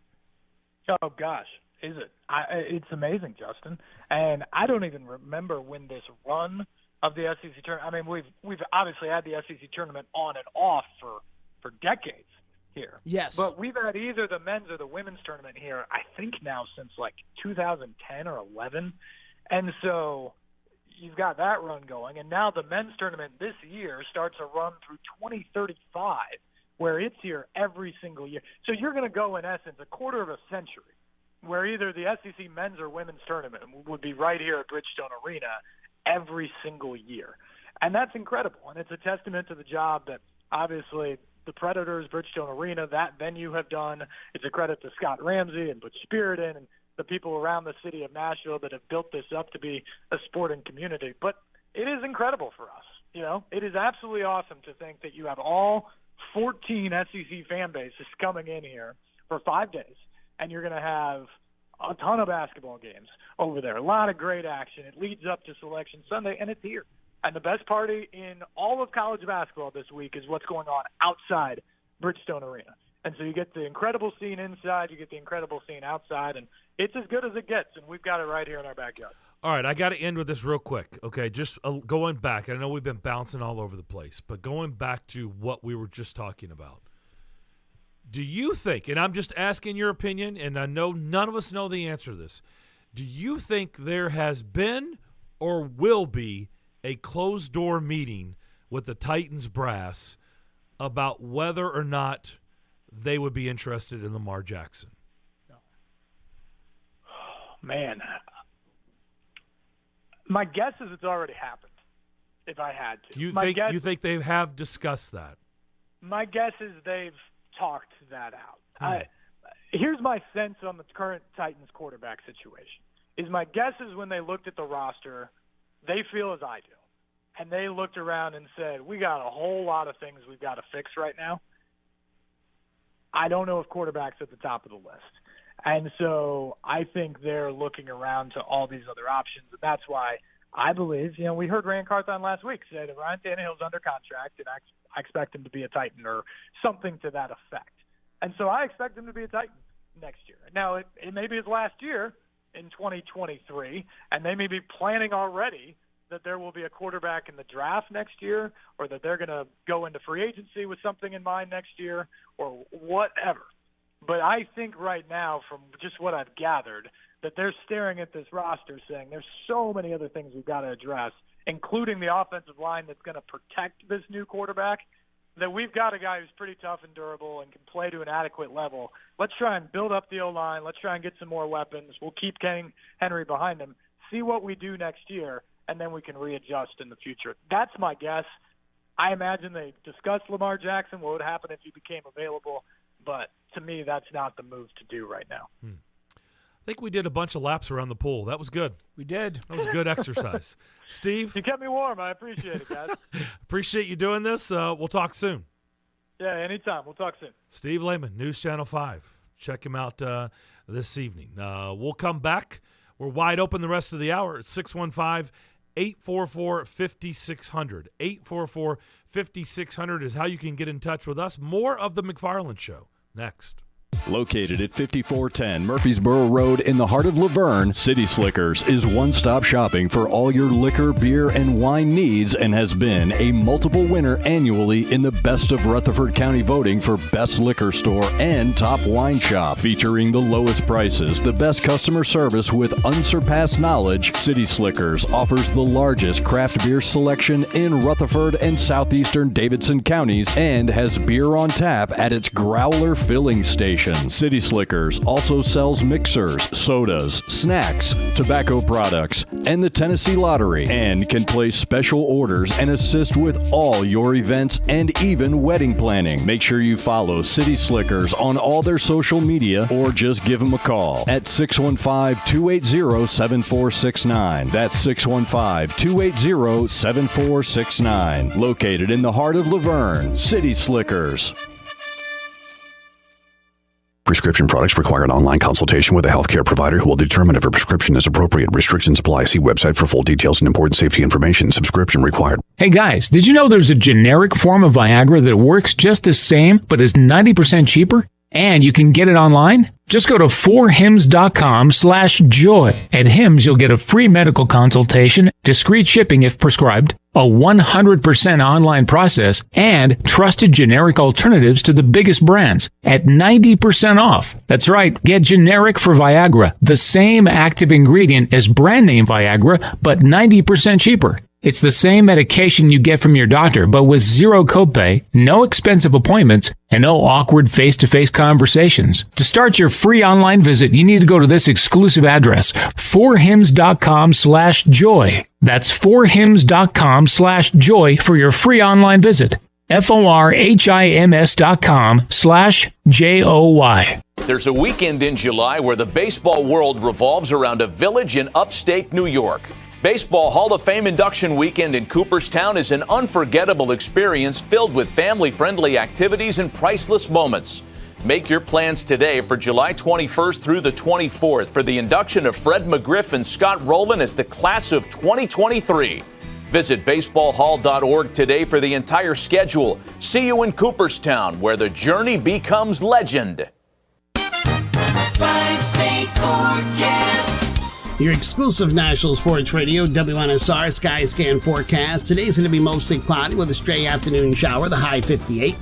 Oh, gosh, is it? It's amazing, Justin. And I don't even remember when this run of the SEC tournament. We've obviously had the SEC tournament on and off for decades here. Yes. But we've had either the men's or the women's tournament here, I think now since like 2010 or 11. And so you've got that run going. And now the men's tournament this year starts a run through 2035 where it's here every single year. So you're going to go, in essence, a quarter of a century where either the SEC men's or women's tournament would be right here at Bridgestone Arena every single year. And that's incredible. And it's a testament to the job that obviously the Predators, Bridgestone Arena, that venue have done. It's a credit to Scott Ramsey and Butch Spiriton and the people around the city of Nashville that have built this up to be a sporting community. But it is incredible for us. It is absolutely awesome to think that you have all 14 SEC fan bases coming in here for 5 days, and you're going to have a ton of basketball games over there, a lot of great action. It leads up to Selection Sunday, and it's here. And the best party in all of college basketball this week is what's going on outside Bridgestone Arena. And so you get the incredible scene inside, you get the incredible scene outside, and it's as good as it gets, and we've got it right here in our backyard. All right, I got to end with this real quick, okay? Just going back. I know we've been bouncing all over the place, but going back to what we were just talking about. Do you think, and I'm just asking your opinion, and I know none of us know the answer to this, do you think there has been or will be a closed-door meeting with the Titans brass about whether or not they would be interested in Lamar Jackson? No. Man, my guess is it's already happened, if I had to. You think they have discussed that? My guess is they've talked that out. Here's my sense on the current Titans quarterback situation. My guess is when they looked at the roster, they feel as I do. And they looked around and said, we got a whole lot of things we've got to fix right now. I don't know if quarterback's at the top of the list. And so I think they're looking around to all these other options. And that's why I believe, we heard Rand Carthon last week say that Ryan Tannehill's under contract, and I expect him to be a Titan or something to that effect. And so I expect him to be a Titan next year. Now, it may be his last year in 2023, and they may be planning already that there will be a quarterback in the draft next year, or that they're going to go into free agency with something in mind next year, or whatever. But I think right now, from just what I've gathered, that they're staring at this roster saying there's so many other things we've got to address, including the offensive line that's going to protect this new quarterback, that we've got a guy who's pretty tough and durable and can play to an adequate level. Let's try and build up the O-line. Let's try and get some more weapons. We'll keep King Henry behind him. See what we do next year, and then we can readjust in the future. That's my guess. I imagine they discussed Lamar Jackson, what would happen if he became available, but to me, that's not the move to do right now. I think we did a bunch of laps around the pool. That was good. We did. That was a good exercise. Steve? You kept me warm. I appreciate it, guys. Appreciate you doing this. We'll talk soon. Yeah, anytime. We'll talk soon. Steve Lehman, News Channel 5. Check him out this evening. We'll come back. We're wide open the rest of the hour at 615-844-5600. 844-5600 is how you can get in touch with us. More of the McFarland Show next. Located at 5410 Murfreesboro Road in the heart of Laverne, City Slickers is one-stop shopping for all your liquor, beer, and wine needs and has been a multiple winner annually in the Best of Rutherford County voting for Best Liquor Store and Top Wine Shop. Featuring the lowest prices, the best customer service with unsurpassed knowledge, City Slickers offers the largest craft beer selection in Rutherford and southeastern Davidson counties and has beer on tap at its Growler filling station. City Slickers also sells mixers, sodas, snacks, tobacco products, and the Tennessee Lottery, and can place special orders and assist with all your events and even wedding planning. Make sure you follow City Slickers on all their social media or just give them a call at 615-280-7469. That's 615-280-7469. Located in the heart of Laverne, City Slickers. Prescription products require an online consultation with a healthcare provider who will determine if a prescription is appropriate. Restrictions apply. See website for full details and important safety information. Subscription required. Hey guys, did you know there's a generic form of Viagra that works just the same but is 90% cheaper? And you can get it online? Just go to 4hims.com/joy. At Hims, you'll get a free medical consultation, discreet shipping if prescribed, a 100% online process, and trusted generic alternatives to the biggest brands at 90% off. That's right, get generic for Viagra, the same active ingredient as brand name Viagra, but 90% cheaper. It's the same medication you get from your doctor, but with zero copay, no expensive appointments, and no awkward face-to-face conversations. To start your free online visit, you need to go to this exclusive address, 4hims.com/joy. That's 4hims.com/joy for your free online visit. FORHIMS.com/JOY. There's a weekend in July where the baseball world revolves around a village in upstate New York. Baseball Hall of Fame induction weekend in Cooperstown is an unforgettable experience filled with family-friendly activities and priceless moments. Make your plans today for July 21st through the 24th for the induction of Fred McGriff and Scott Rowland as the class of 2023. Visit baseballhall.org today for the entire schedule. See you in Cooperstown, where the journey becomes legend. Five-state forecast. Your exclusive national sports radio, WNSR Sky Scan forecast. Today's going to be mostly cloudy with a stray afternoon shower, the high 58.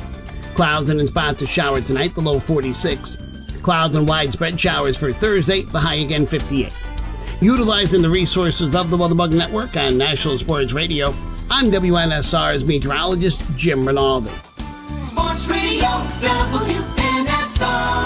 Clouds and in spots of shower tonight, the low 46. Clouds and widespread showers for Thursday, the high again 58. Utilizing the resources of the WeatherBug Network on National Sports Radio, I'm WNSR's meteorologist, Jim Rinaldi. Sports Radio, WNSR.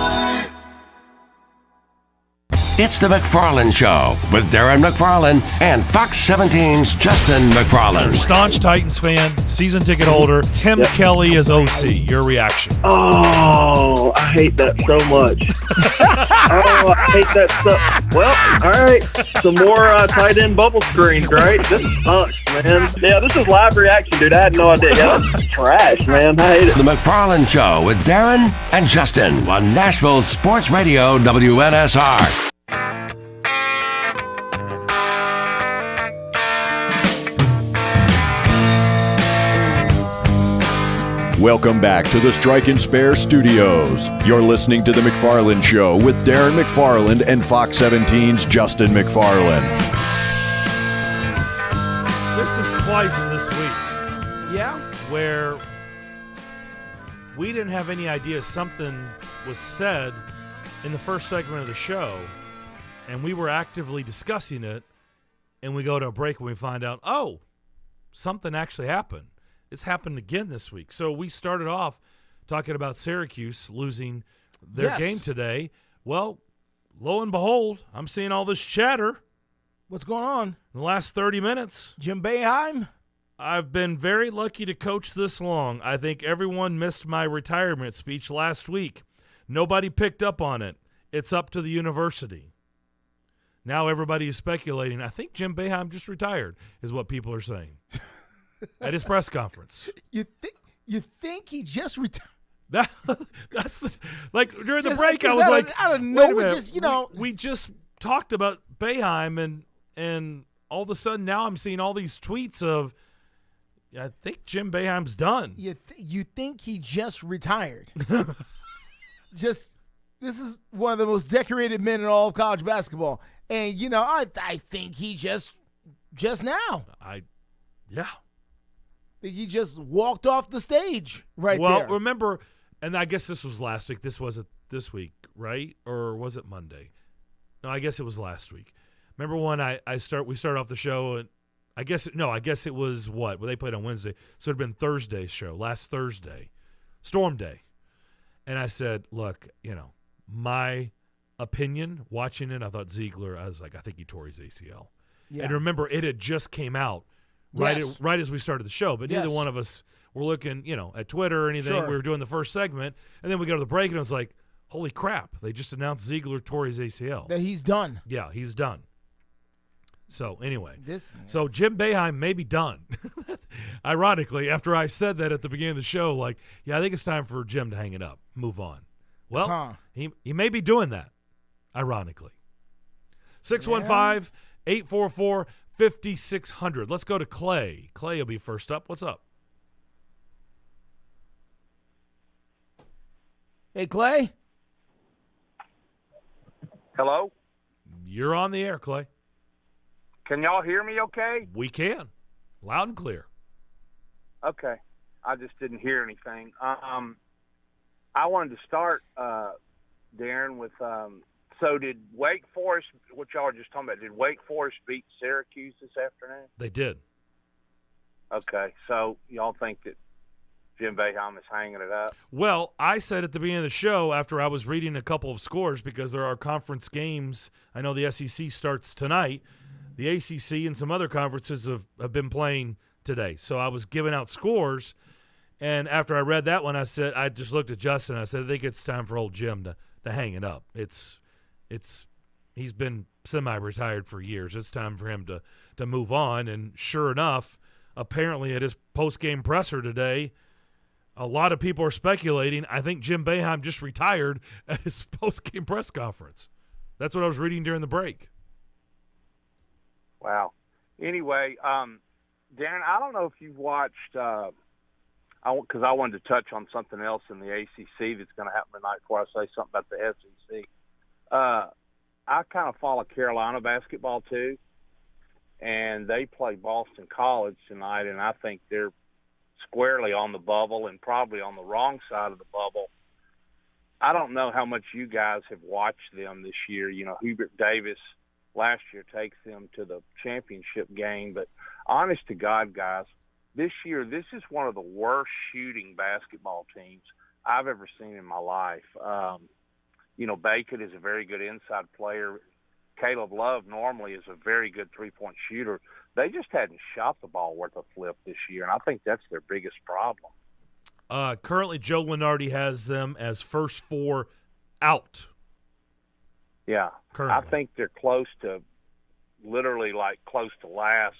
It's the McFarland Show with Darren McFarland and Fox 17's Justin McFarland. Staunch Titans fan, season ticket holder, Tim Kelly as OC. Your reaction? Oh, I hate that so much. Oh, I hate that so. Well, all right. Some more tight end bubble screens, right? This sucks, man. Yeah, this is live reaction, dude. I had no idea. Yeah, that's trash, man. I hate it. The McFarland Show with Darren and Justin on Nashville Sports Radio, WNSR. Welcome back to the Strike and Spare Studios. You're listening to The McFarland Show with Darren McFarland and Fox 17's Justin McFarland. There's some twice this week. Yeah? Where we didn't have any idea something was said in the first segment of the show, and we were actively discussing it, and we go to a break and we find out, oh, something actually happened. it's happened again this week. So we started off talking about Syracuse losing their game today. Well, lo and behold, I'm seeing all this chatter. What's going on? In the last 30 minutes. Jim Boeheim? I've been very lucky to coach this long. I think everyone missed my retirement speech last week. Nobody picked up on it. It's up to the university. Now everybody is speculating. I think Jim Boeheim just retired, is what people are saying at his press conference. You think he just retired? That's like during the Just break. like, I was like, I don't wait know. a minute. Just we just talked about Boeheim, and all of a sudden now I'm seeing all these tweets of, I think Jim Boeheim's done. You think he just retired? This is one of the most decorated men in all of college basketball, and I think he just now. He just walked off the stage there. Well, remember, and I guess this was last week. This wasn't this week, right? Or was it Monday? No, I guess it was last week. Remember when we started off the show, and I guess it was what? Well, they played on Wednesday, so it'd been Thursday's show, last Thursday, Storm Day. And I said, look, my opinion, watching it, I thought Ziegler, I was like, I think he tore his ACL. Yeah. And remember, it had just came out right as we started the show, but neither one of us were looking, at Twitter or anything. Sure. We were doing the first segment, and then we go to the break, and it was like, holy crap, they just announced Ziegler tore his ACL. That he's done. Yeah, he's done. So, anyway, so Jim Boeheim may be done. Ironically, after I said that at the beginning of the show, I think it's time for Jim to hang it up, move on. Well, he may be doing that, ironically. 615-844-5600. Let's go to Clay. Clay will be first up. What's up? Hey, Clay. Hello? You're on the air, Clay. Can y'all hear me okay? We can. Loud and clear. Okay. I just didn't hear anything. I wanted to start, Darren, with so did Wake Forest, what y'all were just talking about, did Wake Forest beat Syracuse this afternoon? They did. Okay. So y'all think that Jim Boeheim is hanging it up? Well, I said at the beginning of the show, after I was reading a couple of scores, because there are conference games. I know the SEC starts tonight. The ACC and some other conferences have been playing today. So I was giving out scores, and after I read that one, I just looked at Justin. I said, I think it's time for old Jim to hang it up. He's been semi-retired for years. It's time for him to move on. And sure enough, apparently at his post-game presser today, a lot of people are speculating. I think Jim Boeheim just retired at his post-game press conference. That's what I was reading during the break. Wow. Anyway, Darren, I don't know if you've watched because I wanted to touch on something else in the ACC that's going to happen tonight before I say something about the SEC. I kind of follow Carolina basketball too, and they play Boston College tonight, and I think they're squarely on the bubble and probably on the wrong side of the bubble. I don't know how much you guys have watched them this year. Hubert Davis last year takes them to the championship game. But honest to God, guys, this year, this is one of the worst shooting basketball teams I've ever seen in my life. Bacon is a very good inside player. Caleb Love normally is a very good three-point shooter. They just hadn't shot the ball worth a flip this year, and I think that's their biggest problem. Currently, Joe Lunardi has them as first four out. Yeah, currently. I think they're close to last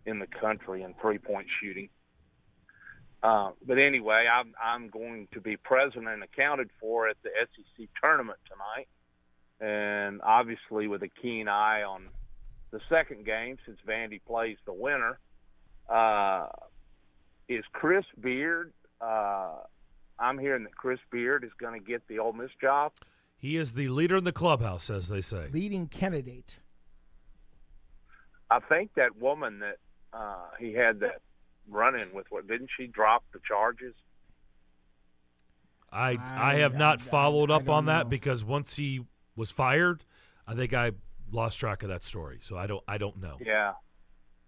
in the country in three-point shooting. But anyway, I'm going to be present and accounted for at the SEC tournament tonight, and obviously with a keen eye on the second game since Vandy plays the winner. Is Chris Beard? I'm hearing that Chris Beard is going to get the Ole Miss job. He is the leader in the clubhouse, as they say. Leading candidate. I think that woman that he had that run-in with, didn't she drop the charges? I have not followed up on that because once he was fired, I think I lost track of that story. So I don't know.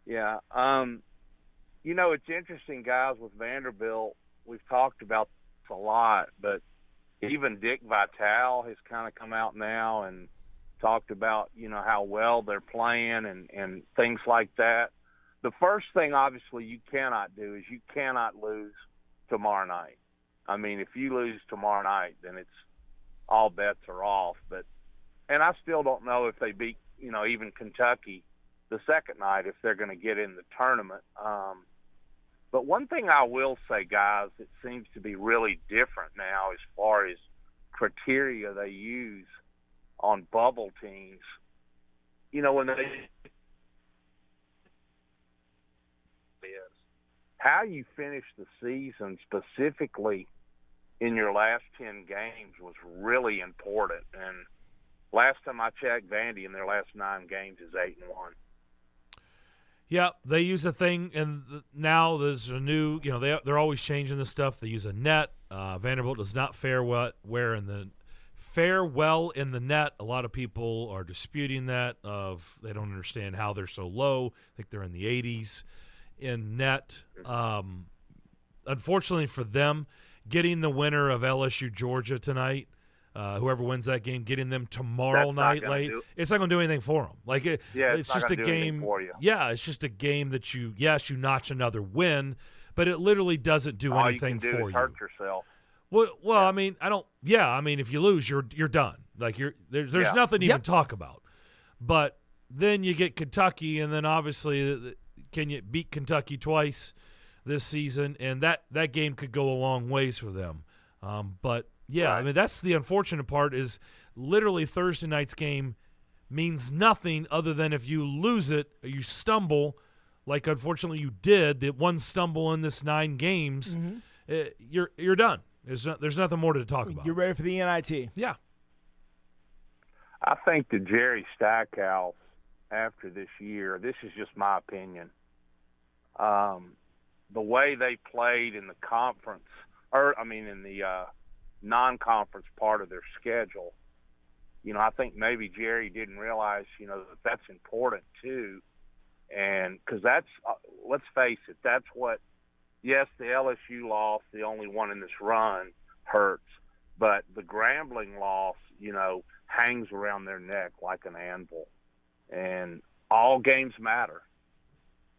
Yeah. it's interesting, guys, with Vanderbilt. We've talked about this a lot, but even Dick Vitale has kind of come out now and talked about, how well they're playing and things like that. The first thing, obviously, you cannot do is you cannot lose tomorrow night. I mean, if you lose tomorrow night, then it's all bets are off. And I still don't know if they beat, even Kentucky the second night, if they're going to get in the tournament. But one thing I will say, guys, it seems to be really different now as far as criteria they use on bubble teams. When they is how you finish the season specifically in your last 10 games was really important. And last time I checked, Vandy in their last 9 games is 8-1. Yeah, they use a thing, and now there's a new, they're always changing this stuff. They use a net. Vanderbilt does not fare well in the net. A lot of people are disputing that. They don't understand how they're so low. I think they're in the 80s in net. Unfortunately for them, getting the winner of LSU Georgia tonight, whoever wins that game, getting them tomorrow night late, it's not going to do anything for them. It's just a game for you. Yeah, it's just a game that you notch another win, but it literally doesn't do anything for you. Hurt yourself. Well, yeah. I mean, if you lose, you're done. There's nothing to even talk about. But then you get Kentucky, and then obviously, can you beat Kentucky twice this season? And that game could go a long ways for them. But yeah, right. I mean, that's the unfortunate part is literally Thursday night's game means nothing other than if you lose it, or you stumble, like unfortunately you did, that one stumble in this 9 games, you're done. There's nothing more to talk about. You're ready for the NIT. Yeah. I think that Jerry Stackhouse, after this year, this is just my opinion, the way they played in the conference, in the non-conference part of their schedule, I think maybe Jerry didn't realize, that that's important too. And because that's, let's face it, that's what, yes, the LSU loss, the only one in this run, hurts, but the Grambling loss, hangs around their neck like an anvil. And all games matter.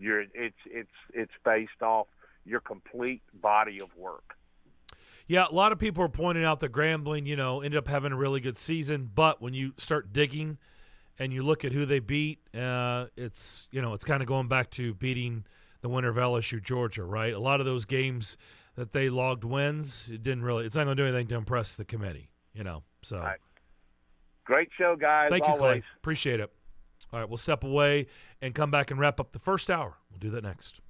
It's based off your complete body of work. Yeah, a lot of people are pointing out that Grambling, ended up having a really good season, but when you start digging and you look at who they beat, it's kind of going back to beating the winner of LSU Georgia, right? A lot of those games that they logged wins, it's not going to do anything to impress the committee, so. Right. Great show, guys. Thank always. You, Clay. Appreciate it. All right, we'll step away and come back and wrap up the first hour. We'll do that next.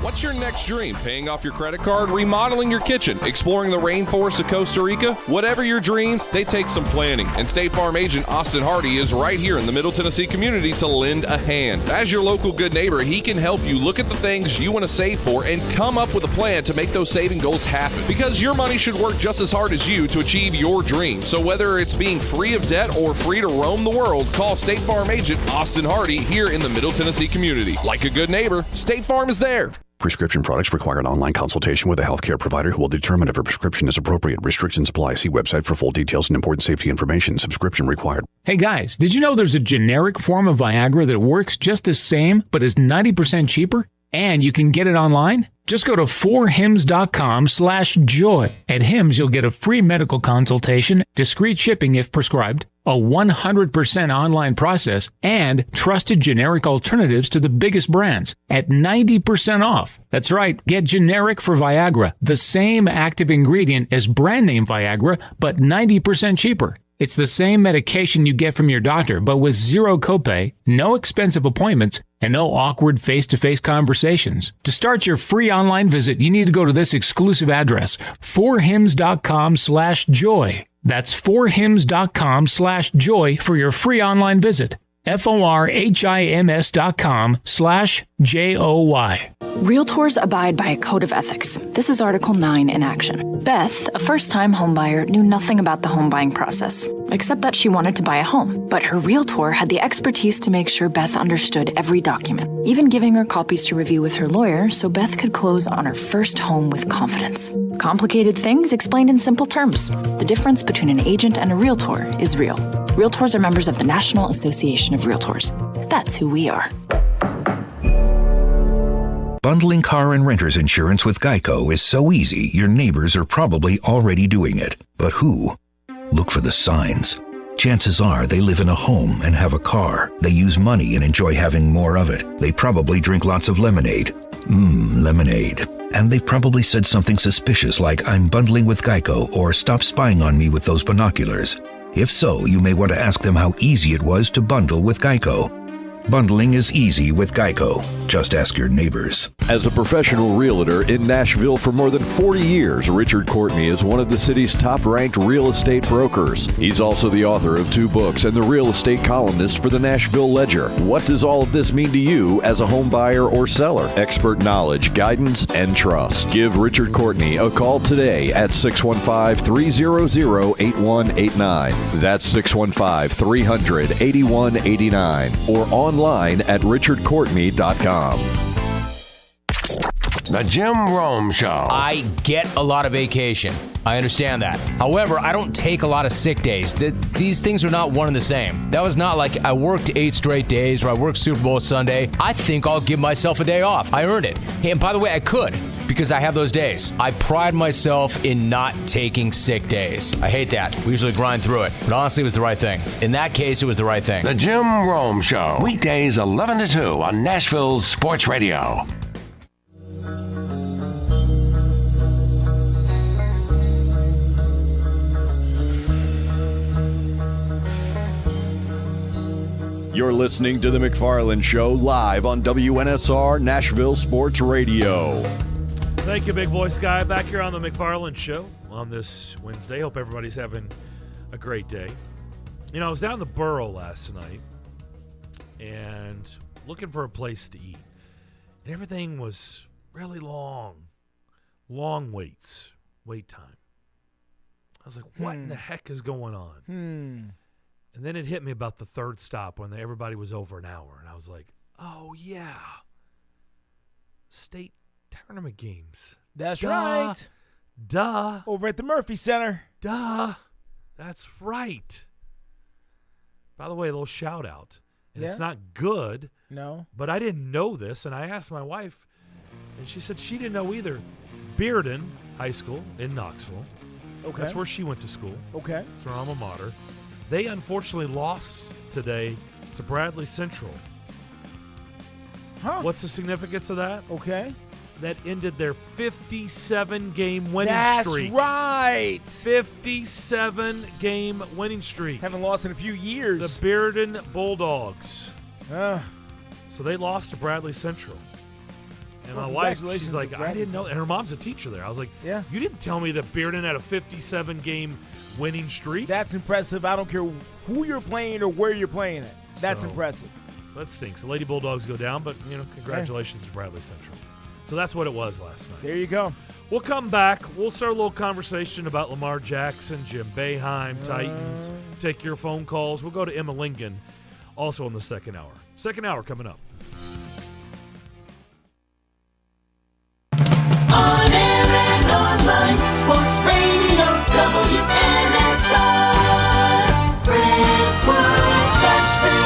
What's your next dream? Paying off your credit card, remodeling your kitchen, exploring the rainforest of Costa Rica? Whatever your dreams, they take some planning. And State Farm agent Austin Hardy is right here in the Middle Tennessee community to lend a hand. As your local good neighbor, he can help you look at the things you want to save for and come up with a plan to make those saving goals happen. Because your money should work just as hard as you to achieve your dream. So whether it's being free of debt or free to roam the world, call State Farm agent Austin Hardy here in the Middle Tennessee community. Like a good neighbor, State Farm is there. Prescription products require an online consultation with a healthcare provider who will determine if a prescription is appropriate. Restrictions apply. See website for full details and important safety information. Subscription required. Hey guys, did you know there's a generic form of Viagra that works just the same but is 90% cheaper? And you can get it online? Just go to 4hims.com/joy. At Hims, you'll get a free medical consultation, discreet shipping if prescribed, a 100% online process, and trusted generic alternatives to the biggest brands at 90% off. That's right, get generic for Viagra, the same active ingredient as brand name Viagra, but 90% cheaper. It's the same medication you get from your doctor, but with zero copay, no expensive appointments, and no awkward face-to-face conversations. To start your free online visit, you need to go to this exclusive address, 4hims.com/joy. That's 4hims.com/joy for your free online visit. FORHIMS.com/JOY. Realtors abide by a code of ethics. This is Article 9 in action. Beth, a first-time homebuyer, knew nothing about the home buying process, except that she wanted to buy a home. But her realtor had the expertise to make sure Beth understood every document, even giving her copies to review with her lawyer so Beth could close on her first home with confidence. Complicated things explained in simple terms. The difference between an agent and a realtor is real. Realtors are members of the National Association of Realtors. That's who we are. Bundling car and renter's insurance with Geico is so easy, your neighbors are probably already doing it. But who? Look for the signs. Chances are they live in a home and have a car. They use money and enjoy having more of it. They probably drink lots of lemonade. Lemonade. And they've probably said something suspicious like, "I'm bundling with Geico," or "Stop spying on me with those binoculars." If so, you may want to ask them how easy it was to bundle with Geico. Bundling is easy with Geico. Just ask your neighbors. As a professional realtor in Nashville for more than 40 years, Richard Courtney is one of the city's top-ranked real estate brokers. He's also the author of 2 books and the real estate columnist for the Nashville Ledger. What does all of this mean to you as a home buyer or seller? Expert knowledge, guidance, and trust. Give Richard Courtney a call today at 615-300-8189. That's 615-300-8189. Or online at richardcourtney.com. The Jim Rome Show. I get a lot of vacation. I understand that. However, I don't take a lot of sick days. These things are not one and the same. That was not like I worked 8 straight days or I worked Super Bowl Sunday. I think I'll give myself a day off. I earned it. Hey, and by the way, I could, because I have those days. I pride myself in not taking sick days. I hate that. We usually grind through it. But honestly, it was the right thing. In that case, it was the right thing. The Jim Rome Show. Weekdays 11 to 2 on Nashville's Sports Radio. You're listening to The McFarland Show live on WNSR Nashville Sports Radio. Thank you, Big Voice Guy. Back here on The McFarland Show on this Wednesday. Hope everybody's having a great day. You know, I was down in the Borough last night and looking for a place to eat. And everything was really long wait time. I was like, what in the heck is going on? And then it hit me about the third stop when everybody was over an hour. And I was like, oh, yeah. State tournament games. That's right. Duh. Over at the Murphy Center. Duh. That's right. By the way, a little shout out. And it's not good. No. But I didn't know this. And I asked my wife, and she said she didn't know either. Bearden High School in Knoxville. Okay. That's where she went to school. Okay. It's her alma mater. They unfortunately lost today to Bradley Central. Huh. What's the significance of that? Okay. That ended their 57-game winning streak. That's right. 57-game winning streak. Haven't lost in a few years. The Bearden Bulldogs. So they lost to Bradley Central. And my wife, she's like, I didn't know. And her mom's a teacher there. I was like, yeah. You didn't tell me that Bearden had a 57-game winning streak? That's impressive. I don't care who you're playing or where you're playing it. That's impressive. That stinks. The Lady Bulldogs go down, but, congratulations to Bradley Central. So that's what it was last night. There you go. We'll come back. We'll start a little conversation about Lamar Jackson, Jim Boeheim, Titans. Take your phone calls. We'll go to Emma Lingen also in the second hour. Second hour coming up. On air and online, Sports Radio, WNSR, Brentwood, Nashville.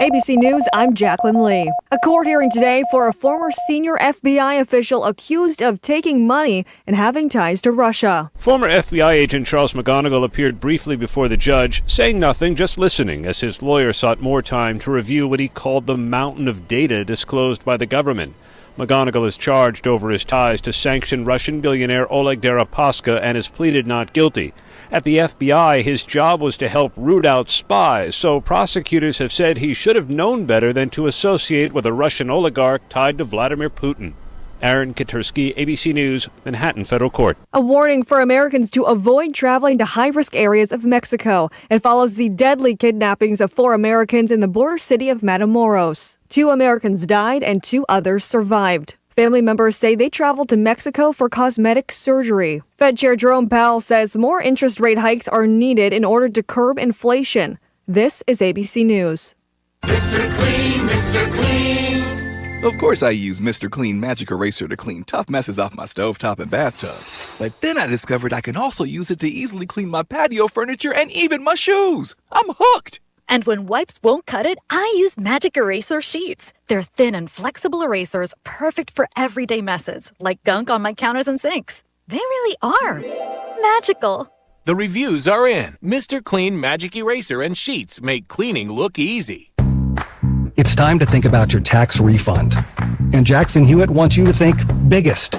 ABC News, I'm Jacqueline Lee. A court hearing today for a former senior FBI official accused of taking money and having ties to Russia. Former FBI agent Charles McGonigal appeared briefly before the judge, saying nothing, just listening, as his lawyer sought more time to review what he called the mountain of data disclosed by the government. McGonigal is charged over his ties to sanctioned Russian billionaire Oleg Deripaska and has pleaded not guilty. At the FBI, his job was to help root out spies, so prosecutors have said he should have known better than to associate with a Russian oligarch tied to Vladimir Putin. Aaron Katursky, ABC News, Manhattan Federal Court. A warning for Americans to avoid traveling to high-risk areas of Mexico. It follows the deadly kidnappings of 4 Americans in the border city of Matamoros. 2 Americans died and 2 others survived. Family members say they traveled to Mexico for cosmetic surgery. Fed Chair Jerome Powell says more interest rate hikes are needed in order to curb inflation. This is ABC News. Mr. Clean, Mr. Clean. Of course I use Mr. Clean Magic Eraser to clean tough messes off my stovetop and bathtub. But then I discovered I can also use it to easily clean my patio furniture and even my shoes. I'm hooked. And when wipes won't cut it, I use Magic Eraser Sheets. They're thin and flexible erasers, perfect for everyday messes, like gunk on my counters and sinks. They really are magical. The reviews are in. Mr. Clean Magic Eraser and Sheets make cleaning look easy. It's time to think about your tax refund. And Jackson Hewitt wants you to think biggest.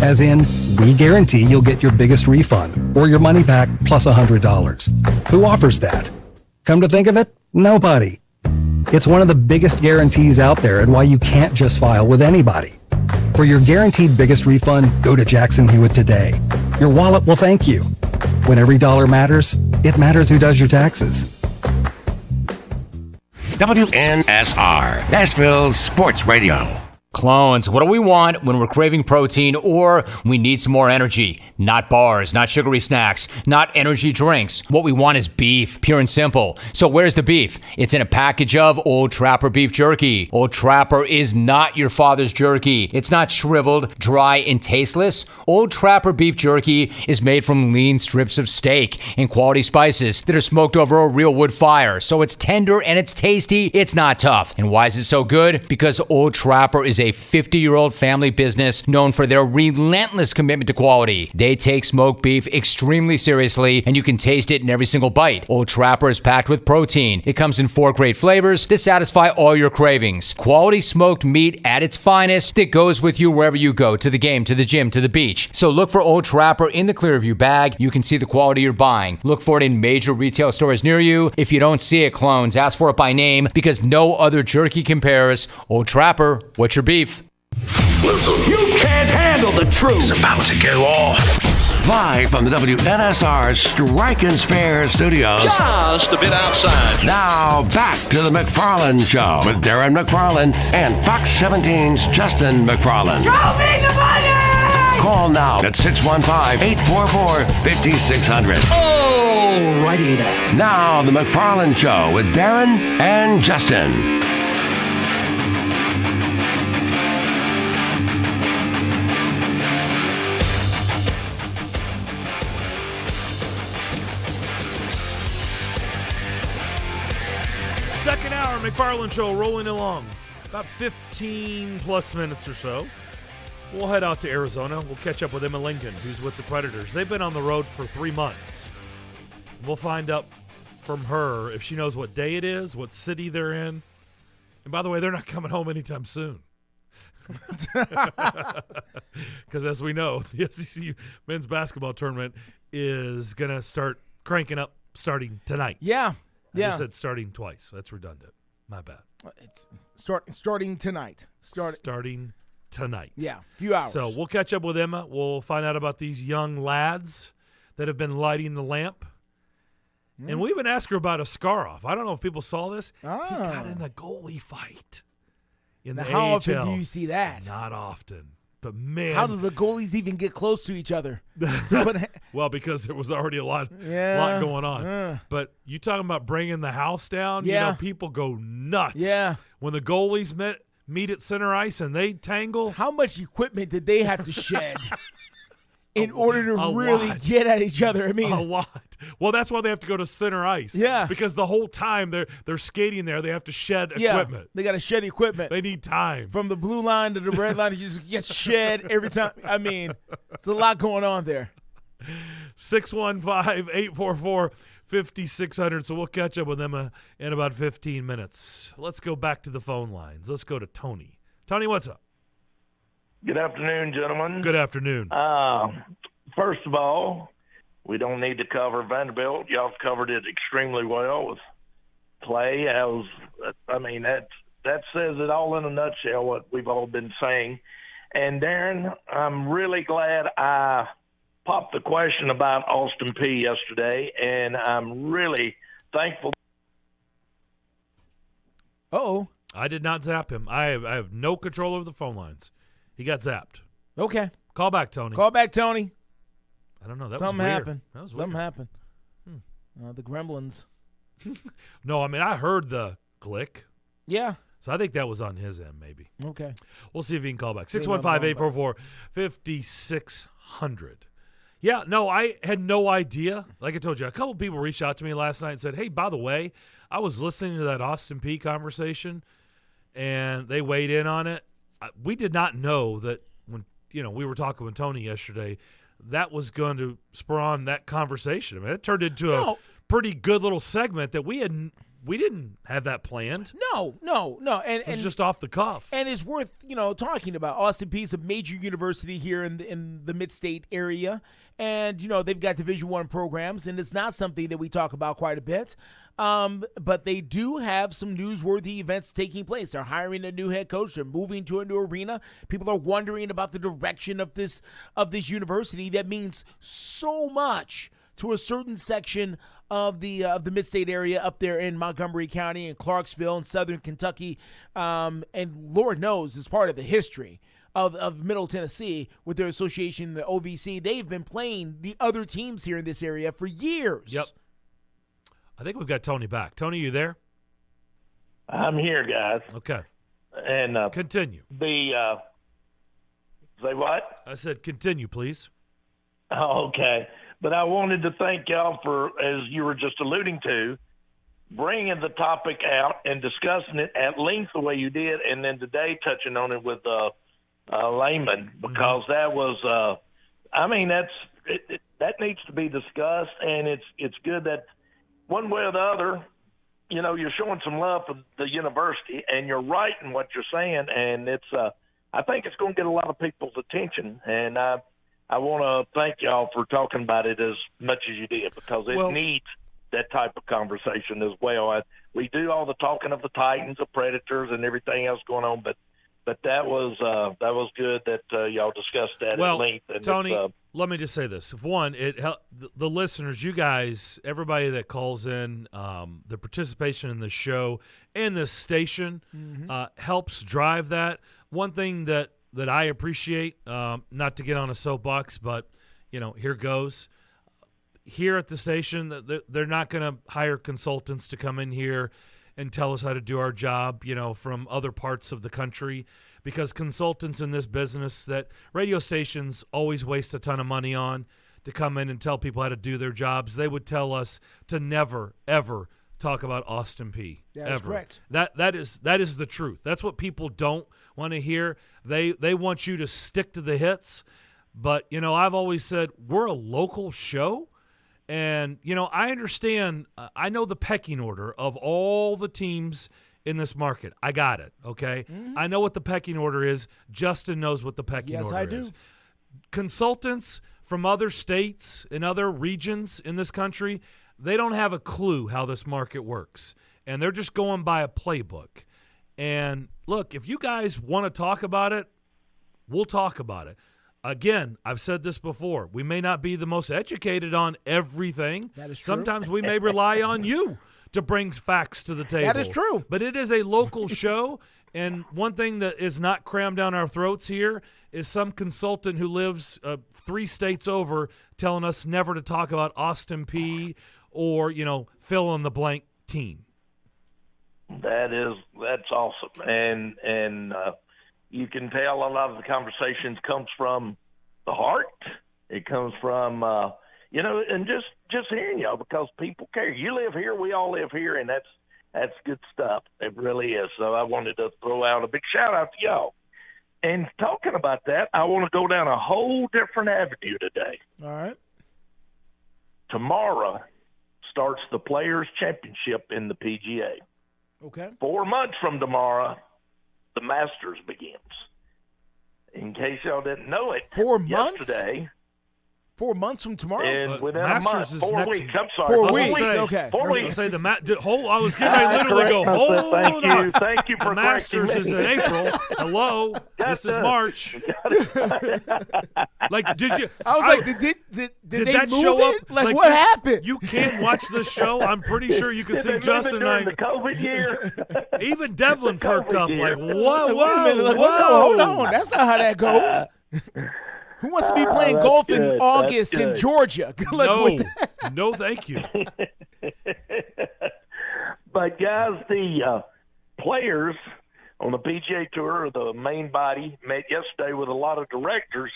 As in, we guarantee you'll get your biggest refund or your money back plus $100. Who offers that? Come to think of it, nobody. It's one of the biggest guarantees out there and why you can't just file with anybody. For your guaranteed biggest refund, go to Jackson Hewitt today. Your wallet will thank you. When every dollar matters, it matters who does your taxes. WNSR, Nashville Sports Radio. Clones, what do we want when we're craving protein or we need some more energy? Not bars, not sugary snacks, not energy drinks. What we want is beef, pure and simple. So where's the beef? It's in a package of Old Trapper beef jerky. Old Trapper is not your father's jerky. It's not shriveled, dry, and tasteless. Old Trapper beef jerky is made from lean strips of steak and quality spices that are smoked over a real wood fire. So it's tender and it's tasty. It's not tough. And why is it so good? Because Old Trapper is a 50-year-old family business known for their relentless commitment to quality. They take smoked beef extremely seriously, and you can taste it in every single bite. Old Trapper is packed with protein. It comes in 4 great flavors to satisfy all your cravings. Quality smoked meat at its finest that goes with you wherever you go, to the game, to the gym, to the beach. So look for Old Trapper in the Clearview bag. You can see the quality you're buying. Look for it in major retail stores near you. If you don't see it, clones, ask for it by name because no other jerky compares. Old Trapper, what's your beef? Listen, you can't handle the truth. It's about to go off. Live from the WNSR Strike and Spare studios. Just a bit outside. Now back to the McFarland Show with Darren McFarland and Fox 17's Justin McFarland. Show me the money! Call now at 615-844-5600. Oh, righty there. Now the McFarland Show with Darren and Justin. Second hour, McFarland Show rolling along. About 15 plus minutes or so. We'll head out to Arizona. We'll catch up with Emma Lincoln, who's with the Predators. They've been on the road for 3 months. We'll find out from her if she knows what day it is, what city they're in. And by the way, they're not coming home anytime soon. Because as we know, the SEC men's basketball tournament is going to start cranking up starting tonight. Yeah. I just said starting twice. That's redundant. My bad. It's starting tonight. Starting tonight. Yeah, a few hours. So we'll catch up with Emma. We'll find out about these young lads that have been lighting the lamp. And we even asked her about a Askarov. I don't know if people saw this. He got in a goalie fight in the how AHL. often do you see that? Not often. But, man. How do the goalies even get close to each other? Well, because there was already a lot going on. But you talking about bringing the house down? Yeah. You know, people go nuts. Yeah. When the goalies meet at center ice and they tangle. How much equipment did they have to shed in order to really lot. get at each other? I mean, a lot. Well, that's why they have to go to center ice. Yeah. Because the whole time they're skating there, they have to shed equipment. They got to shed equipment. They need time. From the blue line to the red line, it just gets shed every time. I mean, it's a lot going on there. 615-844-5600. So we'll catch up with Emma in about 15 minutes. Let's go back to the phone lines. Let's go to Tony. Tony, what's up? Good afternoon, gentlemen. Good afternoon. First of all, we don't need to cover Vanderbilt. Y'all have covered it extremely well with play. That says it all in a nutshell, what we've all been saying. And Darren, I'm really glad I popped the question about Austin P yesterday, and I'm really thankful. Uh-oh. I did not zap him. I have no control over the phone lines. He got zapped. Okay. Call back, Tony. Call back, Tony. I don't know. That Something was weird. happened. That was Something weird. happened. The gremlins. No, I mean, I heard the click. Yeah. So I think that was on his end, maybe. Okay. We'll see if he can call back. See another 615-844-5600. Yeah, no, I had no idea. Like I told you, a couple people reached out to me last night and said, hey, by the way, I was listening to that Austin P conversation, and they weighed in on it. We did not know that when we were talking with Tony yesterday, that was going to spur on that conversation. I mean, it turned into a pretty good little segment that we didn't have that planned. No. And it's just off the cuff. And it's worth, talking about. Austin Peay is a major university here in the mid-state area. And, they've got Division I programs, and it's not something that we talk about quite a bit. But they do have some newsworthy events taking place. They're hiring a new head coach. They're moving to a new arena. People are wondering about the direction of this university that means so much to a certain section of the mid-state area up there in Montgomery County and Clarksville and Southern Kentucky, and Lord knows is part of the history of Middle Tennessee with their association, the OVC. They've been playing the other teams here in this area for years. Yep. I think we've got Tony back. Tony, you there? I'm here, guys. Okay. And continue. Say what? I said continue, please. Okay. But I wanted to thank y'all for, as you were just alluding to, bringing the topic out and discussing it at length the way you did, and then today touching on it with Layman, because that was, that needs to be discussed, and it's good that one way or the other, you're showing some love for the university, and you're right in what you're saying, and it's, I think it's going to get a lot of people's attention, and I want to thank y'all for talking about it as much as you did, because it needs that type of conversation as well. We do all the talking of the Titans, the Predators, and everything else going on, but that was good that y'all discussed that at length. And Tony, let me just say this: if one, it the listeners, you guys, everybody that calls in, the participation in the show and the station helps drive that. One thing that I appreciate, not to get on a soapbox, but here goes. Here at the station, they're not going to hire consultants to come in here and tell us how to do our job, from other parts of the country, because consultants in this business that radio stations always waste a ton of money on to come in and tell people how to do their jobs. They would tell us to never, ever talk about Austin P. That's correct. That is the truth. That's what people don't want to hear. They want you to stick to the hits. But, I've always said we're a local show. And, I understand, I know the pecking order of all the teams in this market. I got it, okay? I know what the pecking order is. Justin knows what the pecking order is. Yes, I do. Consultants from other states and other regions in this country, they don't have a clue how this market works. And they're just going by a playbook. And, look, if you guys want to talk about it, we'll talk about it. Again, I've said this before. We may not be the most educated on everything. That is true. Sometimes we may rely on you to bring facts to the table. That is true. But it is a local show, and one thing that is not crammed down our throats here is some consultant who lives 3 states over telling us never to talk about Austin P or, fill in the blank team. That's awesome. And you can tell a lot of the conversations comes from the heart. It comes from, and just hearing y'all, because people care. You live here, we all live here, and that's good stuff. It really is. So I wanted to throw out a big shout out to y'all. And talking about that, I want to go down a whole different avenue today. All right. Tomorrow starts the Players' Championship in the PGA. Okay. 4 months from tomorrow, the Masters begins. In case y'all didn't know it, 4 months? yesterday, 4 months from tomorrow? And within a Masters month, is 4 next- weeks. I'm sorry. 4 4 weeks. weeks. Okay. 4 I'll weeks. say I was getting ready to literally go, hold Thank on. you. Thank you for The Masters correcting is me. in April. Hello. This is March. Like, did you? I was like, did they that move show it? up? Like, what happened? You can't watch the show. I'm pretty sure you can Did see they move it Justin and I. during the COVID year? Even Devlin perked up year. like, whoa, Wait a minute. Like, whoa. hold on. That's not how that goes. Who wants to be playing that's golf in good. August That's in good. Georgia? Like, No, what no, thank you. But guys, the players on the PGA Tour, the main body, met yesterday with a lot of directors,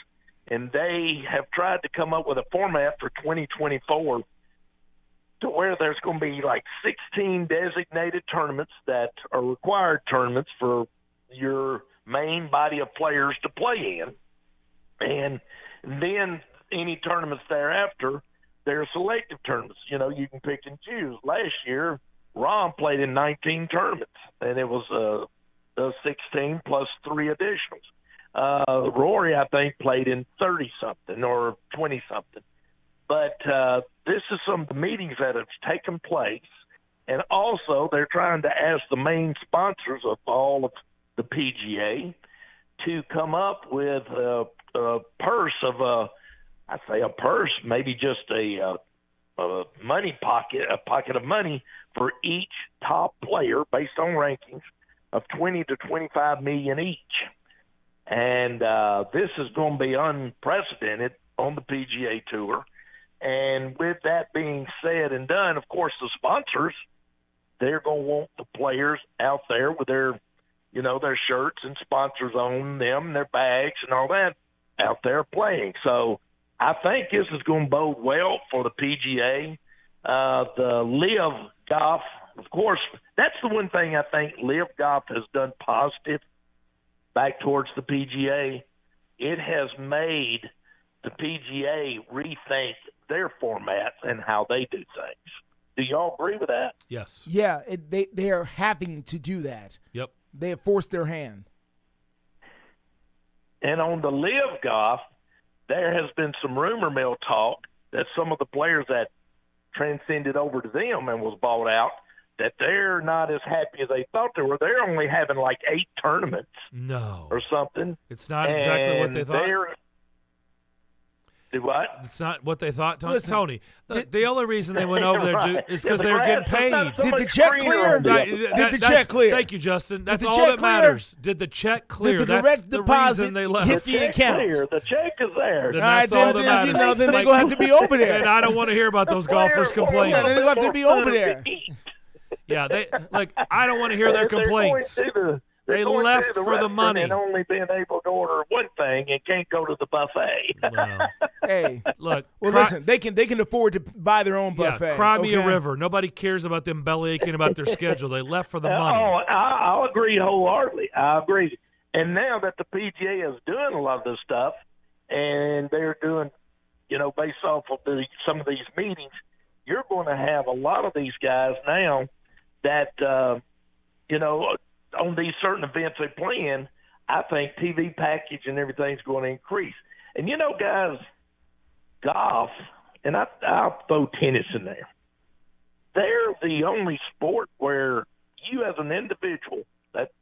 and they have tried to come up with a format for 2024 to where there's going to be like 16 designated tournaments that are required tournaments for your main body of players to play in. And then any tournaments thereafter, they're selective tournaments. You know, you can pick and choose. Last year, Ron played in 19 tournaments, and it was 16 plus 3 additionals. Rory, I think, played in 30-something or 20-something. But this is some of the meetings that have taken place, and also they're trying to ask the main sponsors of all of the PGA to come up with a purse of maybe just a money pocket, a pocket of money for each top player based on rankings of 20 to 25 million each. And this is going to be unprecedented on the PGA Tour. And with that being said and done, of course, the sponsors, they're going to want the players out there with their shirts and sponsors on them, their bags and all that out there playing. So I think this is going to bode well for the PGA. The Live Golf, of course, that's the one thing I think Live Golf has done positive back towards the PGA. It has made the PGA rethink their formats and how they do things. Do y'all agree with that? Yes. Yeah, they are having to do that. Yep. They have forced their hand. And on the Live Golf, there has been some rumor mill talk that some of the players that transcended over to them and was bought out, that they're not as happy as they thought they were. They're only having like 8 tournaments. No. Or something. It's not exactly what they thought. Do what? It's not what they thought, Tony. Listen, Tony, the only reason they went over there Right. is because they were Yeah, getting paid. Did the check clear? Right, Did the check clear? Thank you, Justin. That's the all check that clear? matters. Did the check clear? Did the That's direct the deposit reason they left. hit the account? Clear. The check is there. Then All right, that's all that then matters. then they're Like, going to have to be over there. And I don't want to hear about those golfers complaining. Yeah, then they're going to have to be over there. Yeah, I don't want to hear their complaints. They left for the money. And only being able to order one thing and can't go to the buffet. Well, Hey, look. well, listen, they can afford to buy their own buffet. Yeah, cry me a okay? river. Nobody cares about them belly aching about their schedule. They left for the money. Oh, I'll agree wholeheartedly. I agree. And now that the PGA is doing a lot of this stuff, and they're doing, based off of some of these meetings, you're going to have a lot of these guys now that, on these certain events they play in, I think TV package and everything's going to increase. And, guys, golf, and I'll throw tennis in there, they're the only sport where you as an individual, that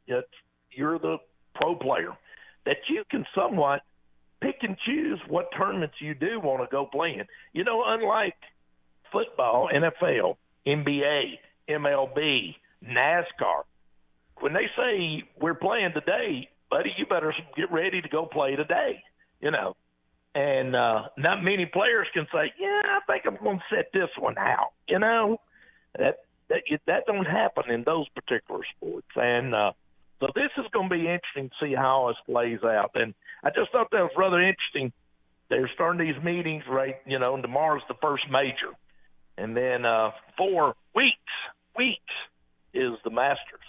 you're the pro player, that you can somewhat pick and choose what tournaments you do want to go play in. Unlike football, NFL, NBA, MLB, NASCAR, when they say we're playing today, buddy, you better get ready to go play today, And not many players can say, yeah, I think I'm going to set this one out. That don't happen in those particular sports. And so this is going to be interesting to see how this plays out. And I just thought that was rather interesting. They're starting these meetings, right, and tomorrow's the first major. And then 4 weeks is the Masters.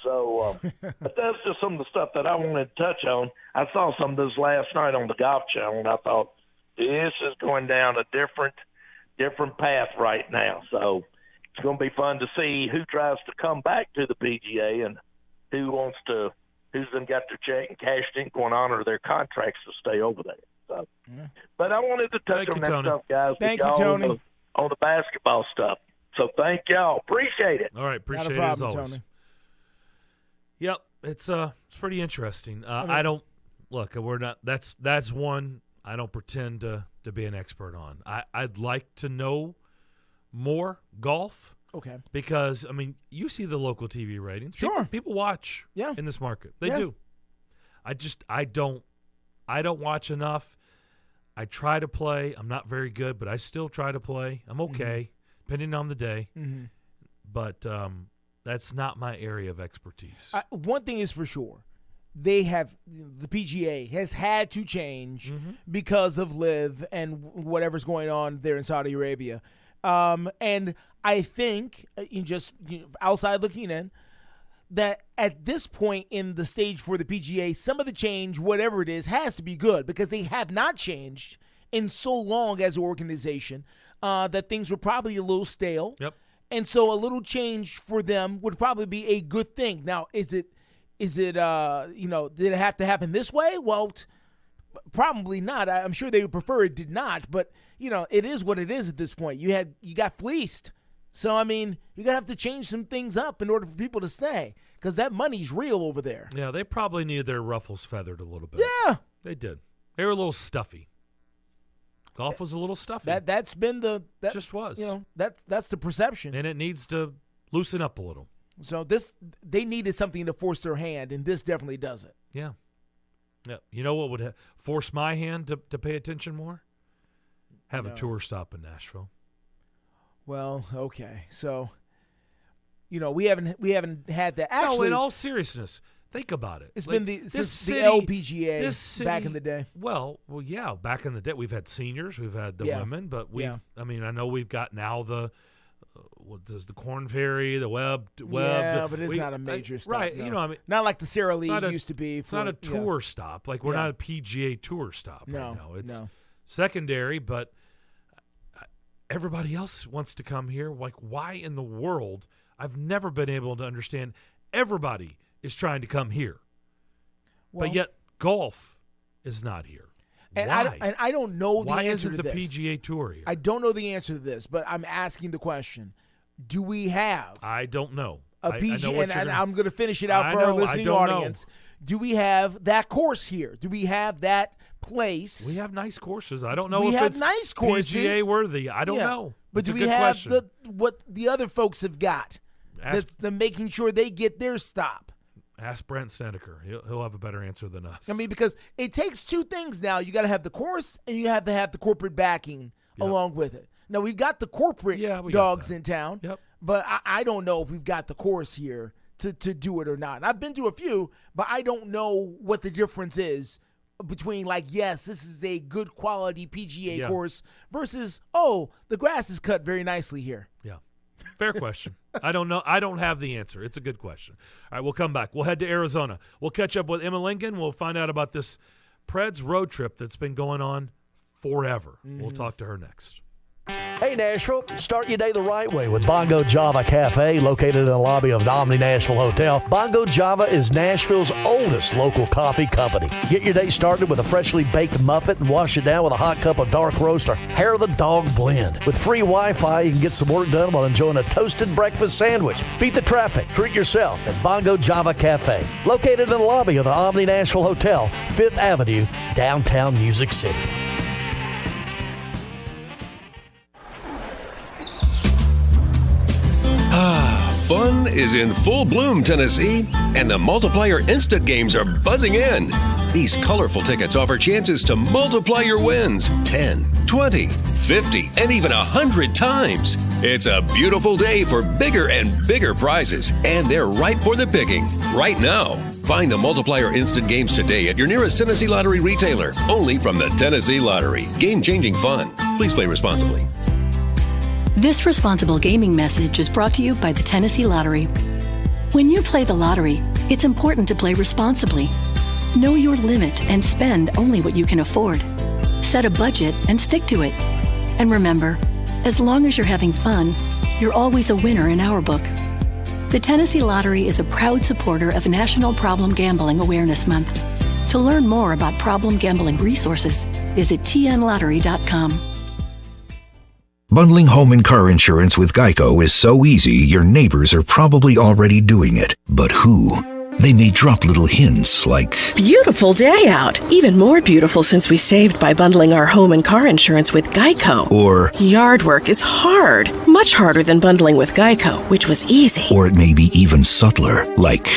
So but that's just some of the stuff that I wanted to touch on. I saw some of this last night on the Golf Channel, and I thought, this is going down a different path right now. So it's going to be fun to see who tries to come back to the PGA and who's then got their check and cashed in, going to honor their contracts to stay over there. So, but I wanted to touch on that Tony. stuff, guys. Thank with you, y'all Tony. On the basketball stuff. So thank y'all. Appreciate it. All right, appreciate Not a problem, it as always. Tony. Yep, it's pretty interesting. I don't look. We're not. That's one I don't pretend to be an expert on. I'd like to know more golf. Okay. Because I mean, you see the local TV ratings. Sure. People watch. Yeah. In this market, they do. I don't watch enough. I try to play. I'm not very good, but I still try to play. I'm okay, depending on the day. Mm-hmm. But that's not my area of expertise. One thing is for sure. The PGA has had to change because of LIV and whatever's going on there in Saudi Arabia. And I think, outside looking in, that at this point in the stage for the PGA, some of the change, whatever it is, has to be good because they have not changed in so long as an organization that things were probably a little stale. Yep. And so a little change for them would probably be a good thing. Now, is it did it have to happen this way? Well, probably not. I'm sure they would prefer it did not, but it is what it is at this point. You got fleeced. So, I mean, you're going to have to change some things up in order for people to stay because that money's real over there. Yeah, they probably needed their ruffles feathered a little bit. Yeah. They did. They were a little stuffy. Golf was a little stuffy. That's been just was. That's the perception. And it needs to loosen up a little. So they needed something to force their hand, and this definitely does it. Yeah. Yeah. You know what would force my hand to pay attention more? Have a tour stop in Nashville. Well, okay. So, we haven't had that. Actually, no, in all seriousness, think about it. It's been since the LPGA back in the day. Well, yeah, back in the day, we've had seniors, we've had the women, but I mean, I know we've got now the what does the Corn Ferry, the Webb. Yeah, but it's not a major stop, right? No. I mean, not like the Sara Lee used to be. It's not a tour stop. Like we're not a PGA Tour stop right now. It's secondary, but everybody else wants to come here. Like, why in the world? I've never been able to understand. Everybody is trying to come here, but yet golf is not here. And why? I don't know the why answer isn't to the this. PGA Tour here? I don't know the answer to this, but I'm asking the question: do we have? I don't know. A PGA, and I'm going to finish it out I for know, our listening I don't audience. Do we have that course here? Do we have that place? We have nice courses. I don't know we if have it's nice courses. PGA worthy. I don't know. But It's do a we good have question. what the other folks have got? That's the making sure they get their stop. Ask Brent Snedeker. He'll have a better answer than us. I mean, because it takes two things now. You got to have the course, and you have to have the corporate backing along with it. Now, we've got the corporate dogs in town, but I don't know if we've got the course here to do it or not. And I've been to a few, but I don't know what the difference is between, yes, this is a good quality PGA course versus, the grass is cut very nicely here. Yeah. Fair question. I don't know. I don't have the answer. It's a good question. All right, we'll come back. We'll head to Arizona. We'll catch up with Emma Lincoln. We'll find out about this Preds road trip that's been going on forever. We'll talk to her next. Hey, Nashville, start your day the right way with Bongo Java Cafe, located in the lobby of the Omni Nashville Hotel. Bongo Java is Nashville's oldest local coffee company. Get your day started with a freshly baked muffin and wash it down with a hot cup of dark roast or hair of the dog blend. With free Wi-Fi, you can get some work done while enjoying a toasted breakfast sandwich. Beat the traffic. Treat yourself at Bongo Java Cafe, located in the lobby of the Omni Nashville Hotel, 5th Avenue, downtown Music City. Fun is in full bloom, Tennessee, and the Multiplier Instant Games are buzzing in. These colorful tickets offer chances to multiply your wins 10, 20, 50, and even 100 times. It's a beautiful day for bigger and bigger prizes, and they're ripe for the picking right now. Find the Multiplier Instant Games today at your nearest Tennessee Lottery retailer, only from the Tennessee Lottery. Game-changing fun. Please play responsibly. This responsible gaming message is brought to you by the Tennessee Lottery. When you play the lottery, it's important to play responsibly. Know your limit and spend only what you can afford. Set a budget and stick to it. And remember, as long as you're having fun, you're always a winner in our book. The Tennessee Lottery is a proud supporter of National Problem Gambling Awareness Month. To learn more about problem gambling resources, visit tnlottery.com. Bundling home and car insurance with Geico is so easy, your neighbors are probably already doing it. But who? They may drop little hints like, beautiful day out. Even more beautiful since we saved by bundling our home and car insurance with Geico. or, Yard work is hard. Much harder than bundling with Geico, which was easy. or it may be even subtler, like,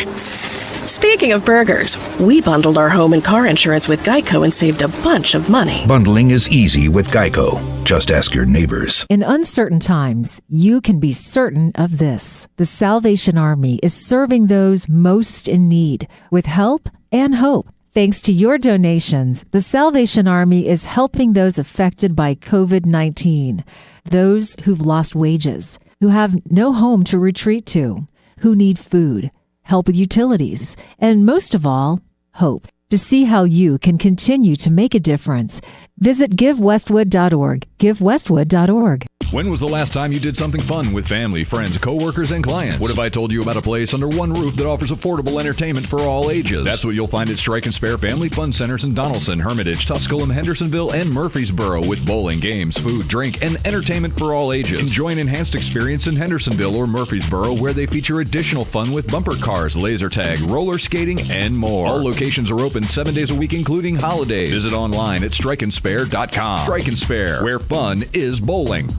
Speaking of burgers, we bundled our home and car insurance with Geico and saved a bunch of money. bundling is easy with Geico. Just ask your neighbors. In uncertain times, you can be certain of this. The Salvation Army is serving those most in need with help and hope. Thanks to your donations, the Salvation Army is helping those affected by COVID-19, those who've lost wages, who have no home to retreat to, who need food, help with utilities, and most of all, hope. To see how you can continue to make a difference, visit GiveWestwood.org. GiveWestwood.org. When was the last time you did something fun with family, friends, coworkers, and clients? What if I told you about a place under one roof that offers affordable entertainment for all ages? That's what you'll find at Strike and Spare Family Fun Centers in Donaldson, Hermitage, Tusculum, Hendersonville, and Murfreesboro with bowling, games, food, drink, and entertainment for all ages. Enjoy an enhanced experience in Hendersonville or Murfreesboro where they feature additional fun with bumper cars, laser tag, roller skating, and more. All locations are open 7 days a week, including holidays. Visit online at strikeandspare.com. Strike and Spare, where fun is bowling.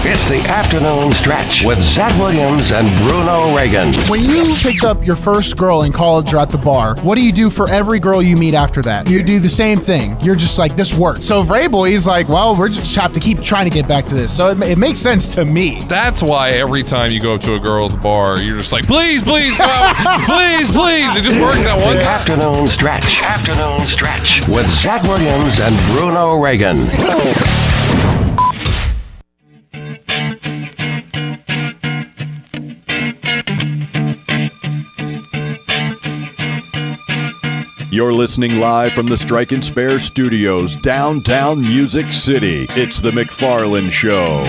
It's the afternoon stretch with Zach Williams and Bruno Reagan. When you picked up your first girl in college or at the bar, what do you do for every girl you meet after that? You do the same thing. You're just like, this worked. So Vrabel, he's like, well, we just have to keep trying to get back to this. So it makes sense to me. That's why every time you go up to a girl at the bar, you're just like, please, please, go out. Please, please. It just worked that one The time. afternoon stretch. Afternoon stretch with Zach Williams and Bruno Reagan. You're listening live from the Strike and Spare Studios, downtown Music City. It's the McFarland Show.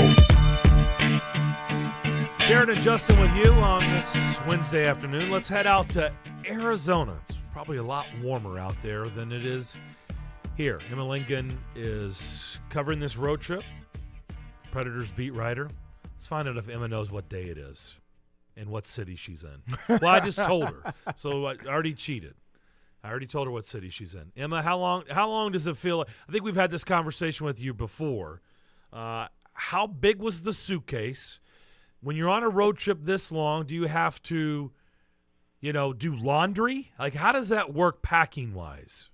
Darren and Justin with you on this Wednesday afternoon. Let's head out to Arizona. It's probably a lot warmer out there than it is here. Emma Lincoln is covering this road trip. Predators beat writer. Let's find out if Emma knows what day it is and what city she's in. Well, I just told her, so I already cheated. I already told her what city she's in. Emma, how long does it feel? I think we've had this conversation with you before. How big was the suitcase? When you're on a road trip this long, do you have to, do laundry? Like, how does that work packing-wise?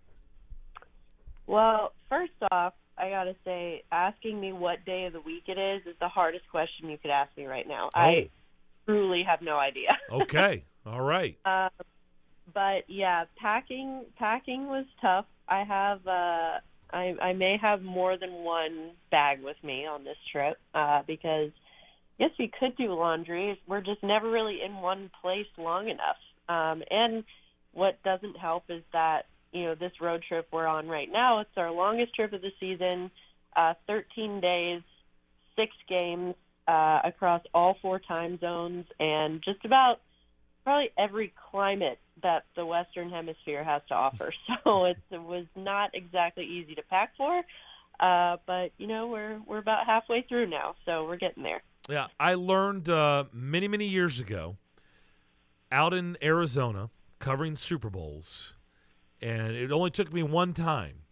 Well, first off, I got to say, asking me what day of the week it is the hardest question you could ask me right now. Oh. I truly have no idea. Okay. All right. But yeah, packing was tough. I have I may have more than one bag with me on this trip because yes, we could do laundry. We're just never really in one place long enough. And what doesn't help is that this road trip we're on right now, it's our longest trip of the season, 13 days, 6 games across all 4 time zones, and just about probably every climate that the Western Hemisphere has to offer. So it was not exactly easy to pack for, but we're about halfway through now, so we're getting there. Yeah, I learned many, many years ago out in Arizona covering Super Bowls, and it only took me one time.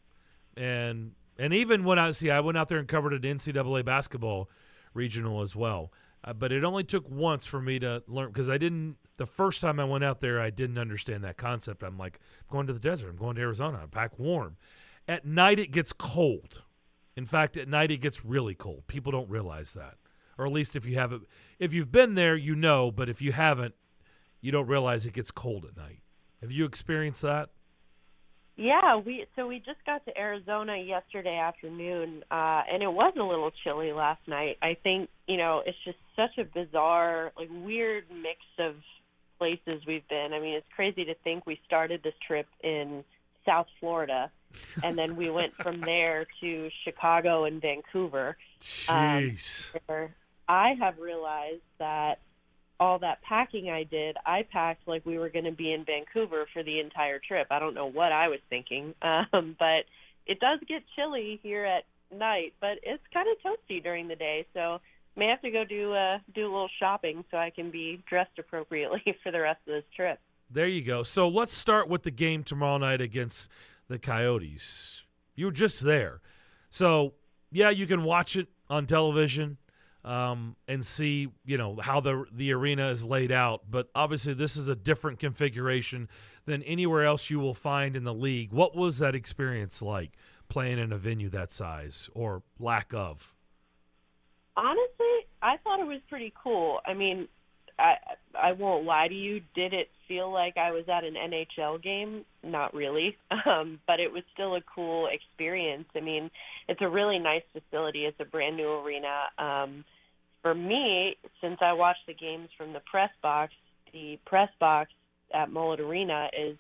And even when I went out there and covered an NCAA basketball regional as well. But it only took once for me to learn because the first time I went out there, I didn't understand that concept. I'm like, I'm going to the desert. I'm going to Arizona. I pack warm. At night, it gets cold. In fact, at night, it gets really cold. People don't realize that. Or at least if you've been there, you know, but if you haven't, you don't realize it gets cold at night. Have you experienced that? Yeah, we just got to Arizona yesterday afternoon, and it was a little chilly last night. I think, it's just such a bizarre, weird mix of places we've been. I mean, it's crazy to think we started this trip in South Florida, and then we went from there to Chicago and Vancouver. Jeez. I have realized that all that packing I did, I packed like we were going to be in Vancouver for the entire trip. I don't know what I was thinking, but it does get chilly here at night, but it's kind of toasty during the day, so may have to go do a little shopping so I can be dressed appropriately for the rest of this trip. There you go. So let's start with the game tomorrow night against the Coyotes. You were just there. So, yeah, you can watch it on television and see, how the arena is laid out. But obviously this is a different configuration than anywhere else you will find in the league. What was that experience like playing in a venue that size or lack of? Honestly, I thought it was pretty cool. I mean, I won't lie to you. Did it feel like I was at an NHL game? Not really, but it was still a cool experience. I mean, it's a really nice facility. It's a brand new arena. For me, since I watched the games from the press box at Mullet Arena is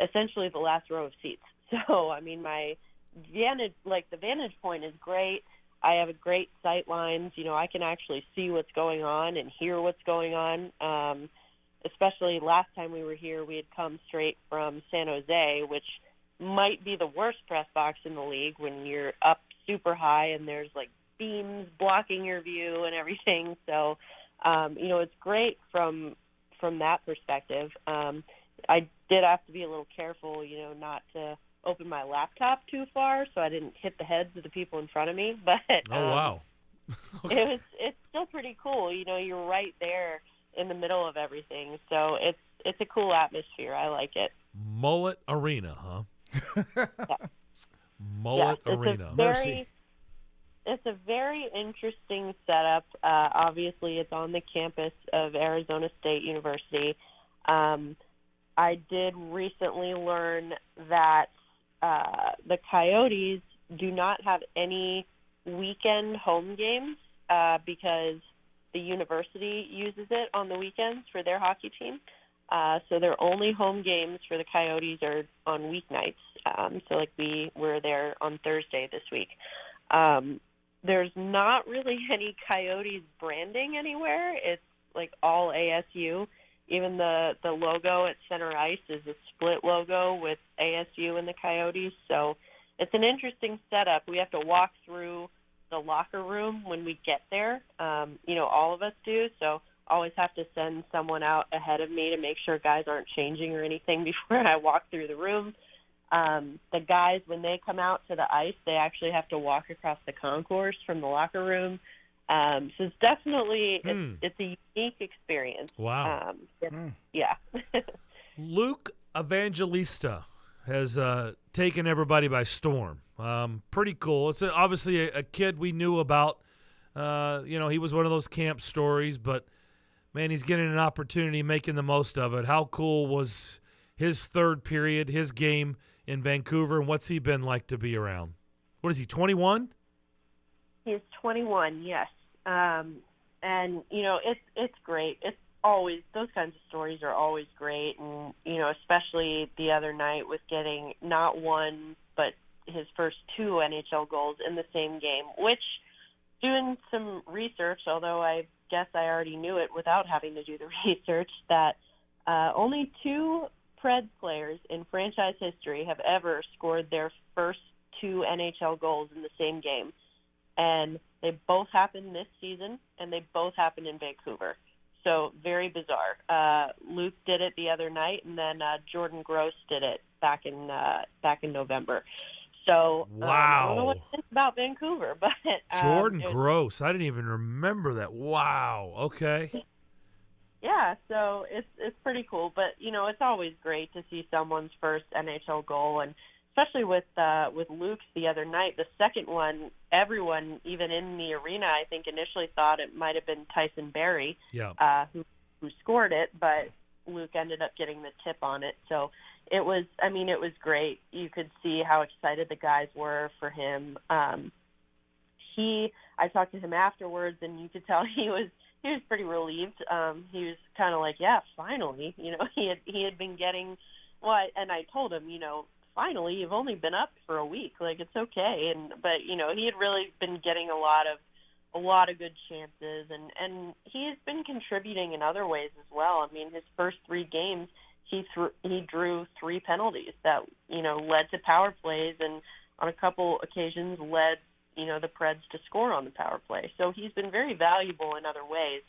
essentially the last row of seats. So, I mean, the vantage point is great. I have a great sight lines. I can actually see what's going on and hear what's going on. Especially last time we were here, we had come straight from San Jose, which might be the worst press box in the league when you're up super high and there's like beams blocking your view and everything. So, it's great from that perspective. I did have to be a little careful, not to open my laptop too far so I didn't hit the heads of the people in front of me. But wow. it's still pretty cool. You're right there in the middle of everything. So it's a cool atmosphere. I like it. Mullet Arena, huh? Yeah. Mullet Arena. It's a very interesting setup. Obviously, it's on the campus of Arizona State University. I did recently learn that the Coyotes do not have any weekend home games because the university uses it on the weekends for their hockey team. So their only home games for the Coyotes are on weeknights. So like we were there on Thursday this week. There's not really any Coyotes branding anywhere. It's like all ASU. Even the logo at center ice is a split logo with ASU and the Coyotes. So it's an interesting setup. We have to walk through the locker room when we get there. All of us do. So always have to send someone out ahead of me to make sure guys aren't changing or anything before I walk through the room. The guys, when they come out to the ice, they actually have to walk across the concourse from the locker room. So it's definitely it's a unique experience. Wow. Yeah. Luke Evangelista has taken everybody by storm. Pretty cool. It's obviously a kid we knew about. He was one of those camp stories, but man, he's getting an opportunity, making the most of it. How cool was his third period, his game in Vancouver, and what's he been like to be around? What is he, 21? He's 21, yes. And it's great. It's always, those kinds of stories are always great. And, especially the other night with getting not one, but his first 2 NHL goals in the same game, which doing some research, although I guess I already knew it without having to do the research, that only 2 Preds players in franchise history have ever scored their first 2 NHL goals in the same game. And they both happened this season, and they both happened in Vancouver. So very bizarre. Luke did it the other night, and then Jordan Gross did it back in November. So wow. I don't know what to think about Vancouver, but Jordan Gross, I didn't even remember that. Wow. Okay. Yeah, so it's pretty cool. But it's always great to see someone's first NHL goal, and especially with Luke's the other night, the second one, everyone, even in the arena, I think initially thought it might have been Tyson Barrie, who scored it, but Luke ended up getting the tip on it. So it was great. You could see how excited the guys were for him. I talked to him afterwards, and you could tell he was pretty relieved. He was kind of like, yeah, finally. He had been getting and I told him, finally, you've only been up for a week. Like, it's okay. But he had really been getting a a lot of good chances, and he's been contributing in other ways as well. I mean, his first 3 games, he drew 3 penalties that, led to power plays, and on a couple occasions led, the Preds to score on the power play. So he's been very valuable in other ways.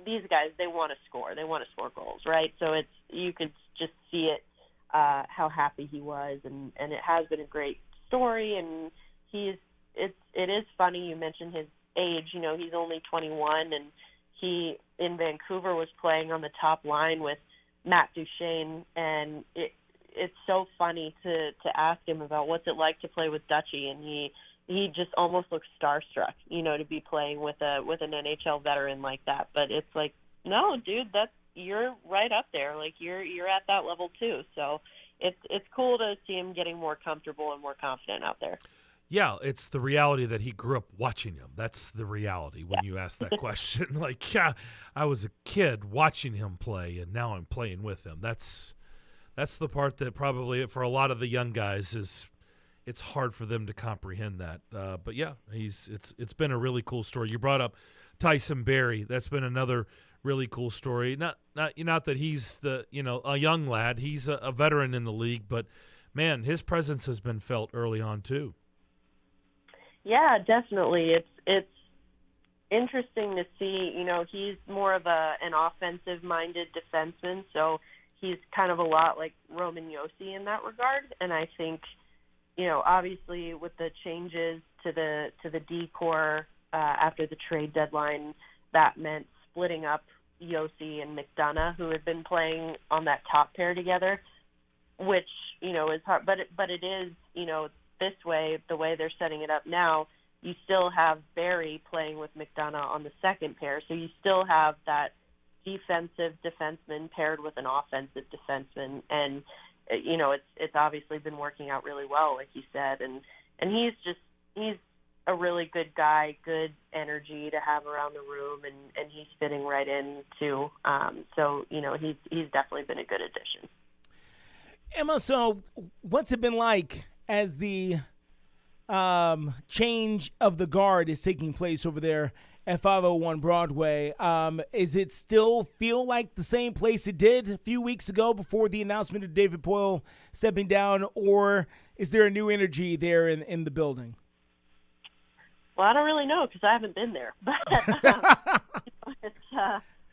These guys, they want to score. They want to score goals, right? So you could just see it, how happy he was, and it has been a great story. And it is funny you mentioned his age. He's only 21, and he in Vancouver was playing on the top line with Matt Duchene, and it's so funny to ask him about what's it like to play with Dutchie, and he just almost looks starstruck, to be playing with an NHL veteran like that. But it's like, no, dude, you're right up there. Like you're at that level too. So it's cool to see him getting more comfortable and more confident out there. Yeah, it's the reality that he grew up watching him. That's the reality when you ask that question. Like, yeah, I was a kid watching him play, and now I'm playing with him. That's the part that probably for a lot of the young guys it's hard for them to comprehend that. But yeah, it's been a really cool story. You brought up Tyson Barrie. That's been another really cool story. Not that he's a young lad. He's a veteran in the league, but man, his presence has been felt early on too. Yeah, definitely. It's interesting to see. He's more of an offensive-minded defenseman, so he's kind of a lot like Roman Josi in that regard. And I think, obviously with the changes to the D-Corps after the trade deadline, that meant splitting up Josi and McDonough, who had been playing on that top pair together, which, is hard. But it is, this way, the way they're setting it up now, you still have Barrie playing with McDonough on the second pair, so you still have that defensive defenseman paired with an offensive defenseman, and it's obviously been working out really well, like you said, and he's a really good guy, good energy to have around the room, and he's fitting right in too. So he's definitely been a good addition. Emma, so what's it been like as the change of the guard is taking place over there at 501 Broadway? Is it still feel like the same place it did a few weeks ago before the announcement of David Poile stepping down, or is there a new energy there in the building? Well, I don't really know because I haven't been there, but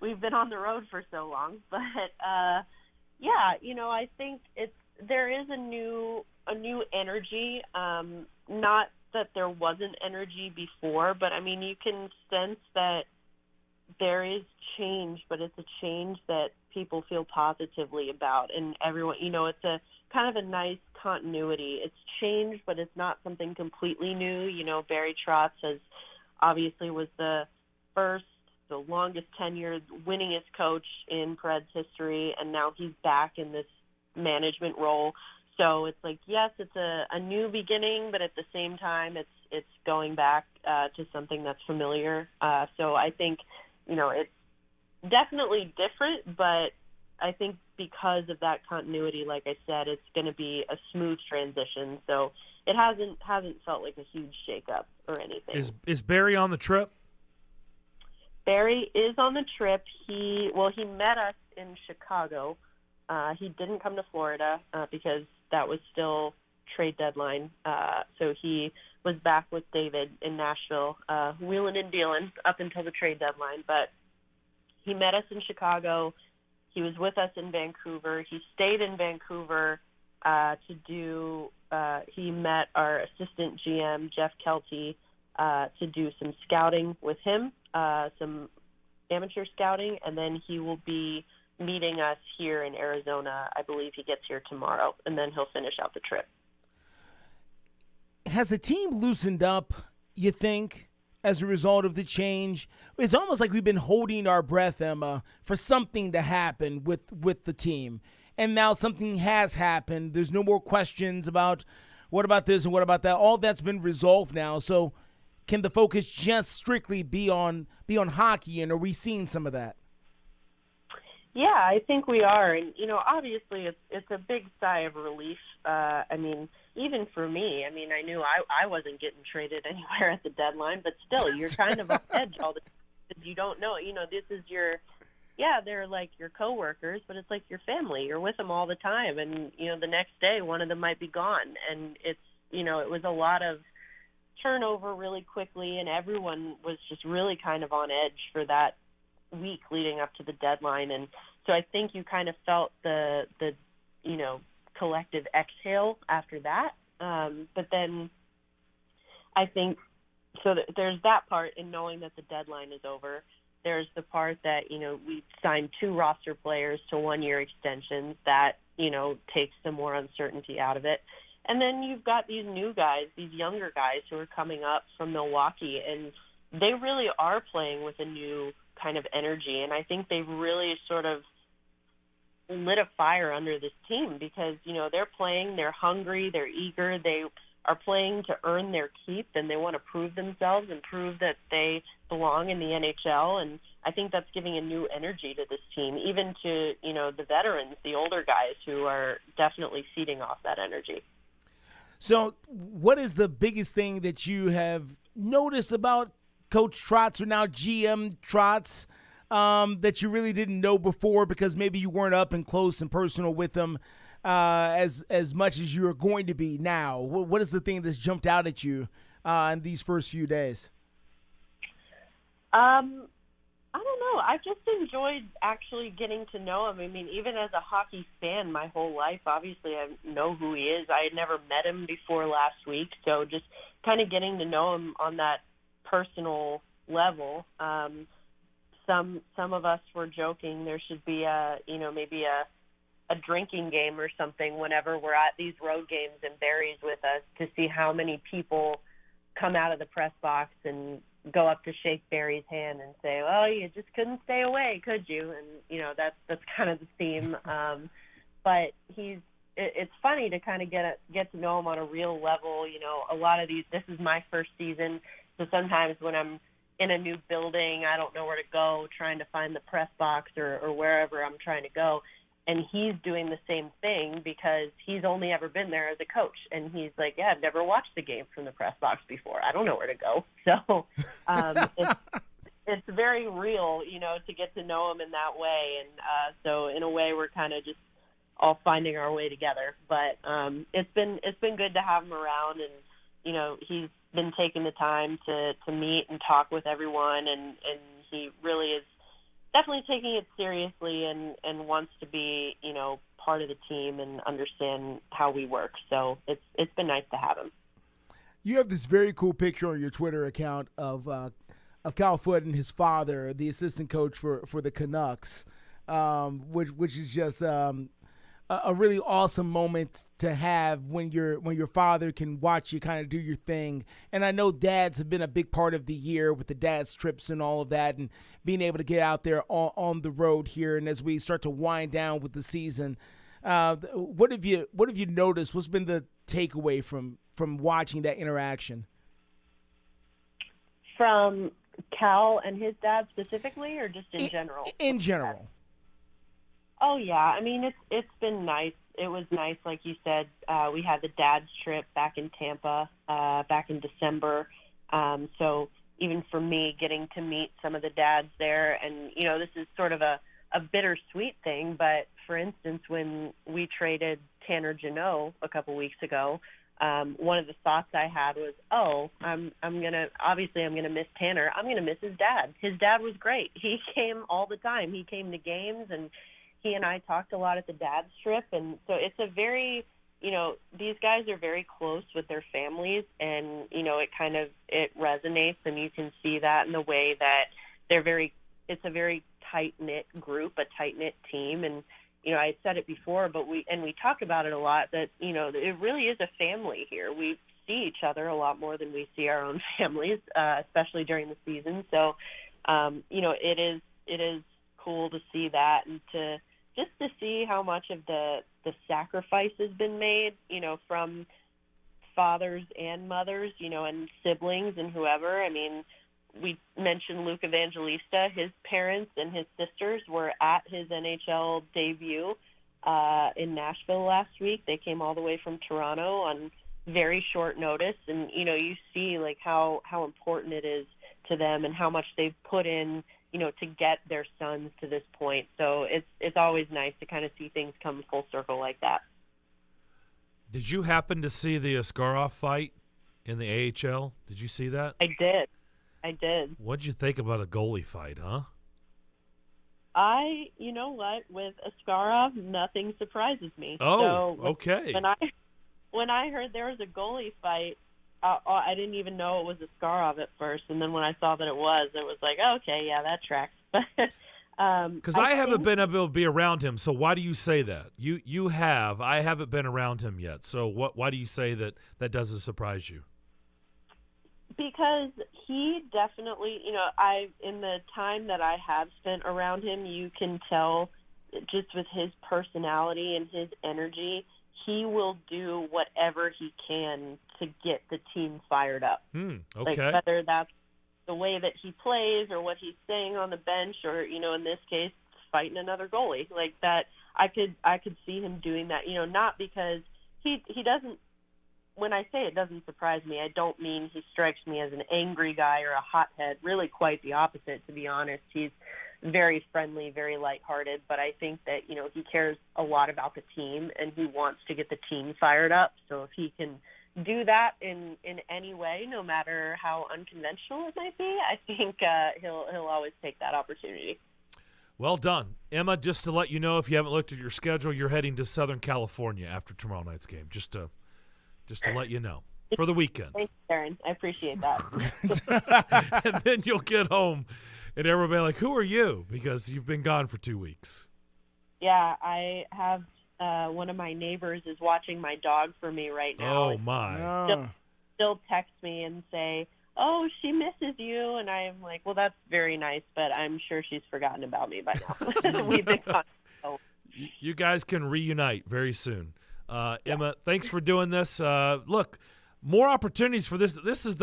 we've been on the road for so long. But I think there is a new energy. Not that there wasn't energy before, but I mean, you can sense that there is change, but it's a change that people feel positively about, and everyone, it's a kind of a nice continuity. It's change, but it's not something completely new. Barry Trotz obviously was the longest tenured, winningest coach in Preds history, and now he's back in this management role. So it's like, yes, it's a new beginning, but at the same time, it's going back to something that's familiar. So I think, it's definitely different, but I think because of that continuity, like I said, it's going to be a smooth transition. So it hasn't felt like a huge shakeup or anything. Is Barry on the trip? Barry is on the trip. He met us in Chicago. He didn't come to Florida because that was still trade deadline. So he was back with David in Nashville, wheeling and dealing up until the trade deadline. But he met us in Chicago. He was with us in Vancouver. He stayed in Vancouver he met our assistant GM, Jeff Kelty, to do some scouting with him, some amateur scouting, and then he will be meeting us here in Arizona. I believe he gets here tomorrow, and then he'll finish out the trip. Has the team loosened up, you think, as a result of the change? It's almost like we've been holding our breath, Emma, for something to happen with the team. And now something has happened. There's no more questions about what about this and what about that. All that's been resolved now. So can the focus just strictly be on hockey, and are we seeing some of that? Yeah, I think we are, and obviously it's a big sigh of relief. I mean, even for me, I mean, I knew I wasn't getting traded anywhere at the deadline, but still, you're kind of on edge all the time because you don't know. This is they're like your coworkers, but it's like your family. You're with them all the time, and the next day one of them might be gone, and it's it was a lot of turnover really quickly, and everyone was just really kind of on edge for that week leading up to the deadline. And so I think you kind of felt the collective exhale after that. But then I think so there's that part in knowing that the deadline is over. There's the part that we signed 2 roster players to 1-year extensions that takes some more uncertainty out of it. And then you've got these new guys, these younger guys who are coming up from Milwaukee, and they really are playing with a new kind of energy. And I think they've really sort of lit a fire under this team because, they're playing, they're hungry, they're eager, they are playing to earn their keep, and they want to prove themselves and prove that they belong in the NHL. And I think that's giving a new energy to this team, even to, the veterans, the older guys who are definitely feeding off that energy. So what is the biggest thing that you have noticed about Coach Trotz, or now GM Trotz, that you really didn't know before because maybe you weren't up and close and personal with him as much as you're going to be now? What is the thing that's jumped out at you in these first few days? I don't know. I've just enjoyed actually getting to know him. I mean, even as a hockey fan my whole life, obviously I know who he is. I had never met him before last week, so just kind of getting to know him on that personal level. Some of us were joking there should be maybe a drinking game or something whenever we're at these road games and Barry's with us to see how many people come out of the press box and go up to shake Barry's hand and say, "Well, you just couldn't stay away, could you?" And that's kind of the theme. But it's funny to kind of get to know him on a real level. A lot of these. This is my first season, so sometimes when I'm in a new building, I don't know where to go, trying to find the press box or wherever I'm trying to go. And he's doing the same thing because he's only ever been there as a coach. And he's like, yeah, I've never watched the game from the press box before. I don't know where to go. So it's very real, to get to know him in that way. And so in a way, we're kind of just all finding our way together. But it's been good to have him around. And, he's been taking the time to meet and talk with everyone. And he really is definitely taking it seriously and wants to be, part of the team and understand how we work. So it's been nice to have him. You have this very cool picture on your Twitter account of Kyle Foote and his father, the assistant coach for the Canucks, which is just a really awesome moment to have when your father can watch you kind of do your thing. And I know dads have been a big part of the year with the dad's trips and all of that, and being able to get out there on the road here. And as we start to wind down with the season, what have you noticed? What's been the takeaway from watching that interaction? From Cal and his dad specifically, or just in general? In general. Oh, yeah. I mean, it's been nice. It was nice, like you said. We had the dad's trip back in Tampa back in December. So even for me, getting to meet some of the dads there, and, this is sort of a bittersweet thing, but for instance, when we traded Tanner Jeannot a couple weeks ago, one of the thoughts I had was, I'm gonna miss Tanner. I'm gonna miss his dad. His dad was great. He came all the time. He came to games, and he and I talked a lot at the dad's trip. And so it's a very, these guys are very close with their families, and, it resonates, and you can see that in the way that it's a very tight-knit group, a tight-knit team. And, I said it before, but we talk about it a lot, that, it really is a family here. We see each other a lot more than we see our own families, especially during the season. So, it is cool to see that, and to see how much of the sacrifice has been made, from fathers and mothers, and siblings and whoever. I mean, we mentioned Luke Evangelista. His parents and his sisters were at his NHL debut in Nashville last week. They came all the way from Toronto on very short notice, and you see like how important it is to them and how much they've put in, to get their sons to this point. So it's always nice to kind of see things come full circle like that. Did you happen to see the Askarov fight in the AHL? Did you see that? I did. What'd you think about a goalie fight, huh? You know what, with Askarov, nothing surprises me. Oh, so okay. When I heard there was a goalie fight, I didn't even know it was Askarov at first, and then when I saw that it was like, oh, okay, yeah, that tracks. Because I haven't been able to be around him, so why do you say that? You have. I haven't been around him yet, so why do you say that doesn't surprise you? Because he definitely, in the time that I have spent around him, you can tell just with his personality and his energy, he will do whatever he can to get the team fired up. Okay. Like whether that's the way that he plays or what he's saying on the bench or, in this case, fighting another goalie. Like that, I could see him doing that, not because he doesn't, when I say it doesn't surprise me, I don't mean he strikes me as an angry guy or a hothead. Really quite the opposite, to be honest. He's very friendly, very lighthearted, but I think that, he cares a lot about the team and he wants to get the team fired up. So if he can do that in any way, no matter how unconventional it might be, I think he'll always take that opportunity. Well done. Emma, just to let you know, if you haven't looked at your schedule, you're heading to Southern California after tomorrow night's game, just to let you know, for the weekend. Thanks, Darren. I appreciate that. And then you'll get home, and everybody like, who are you? Because you've been gone for 2 weeks. Yeah, I have one of my neighbors is watching my dog for me right now. Oh, my. Still text me and say, oh, she misses you. And I'm like, well, that's very nice, but I'm sure she's forgotten about me by now. We've been gone. So. You guys can reunite very soon. Emma, thanks for doing this. Look, more opportunities for this. This is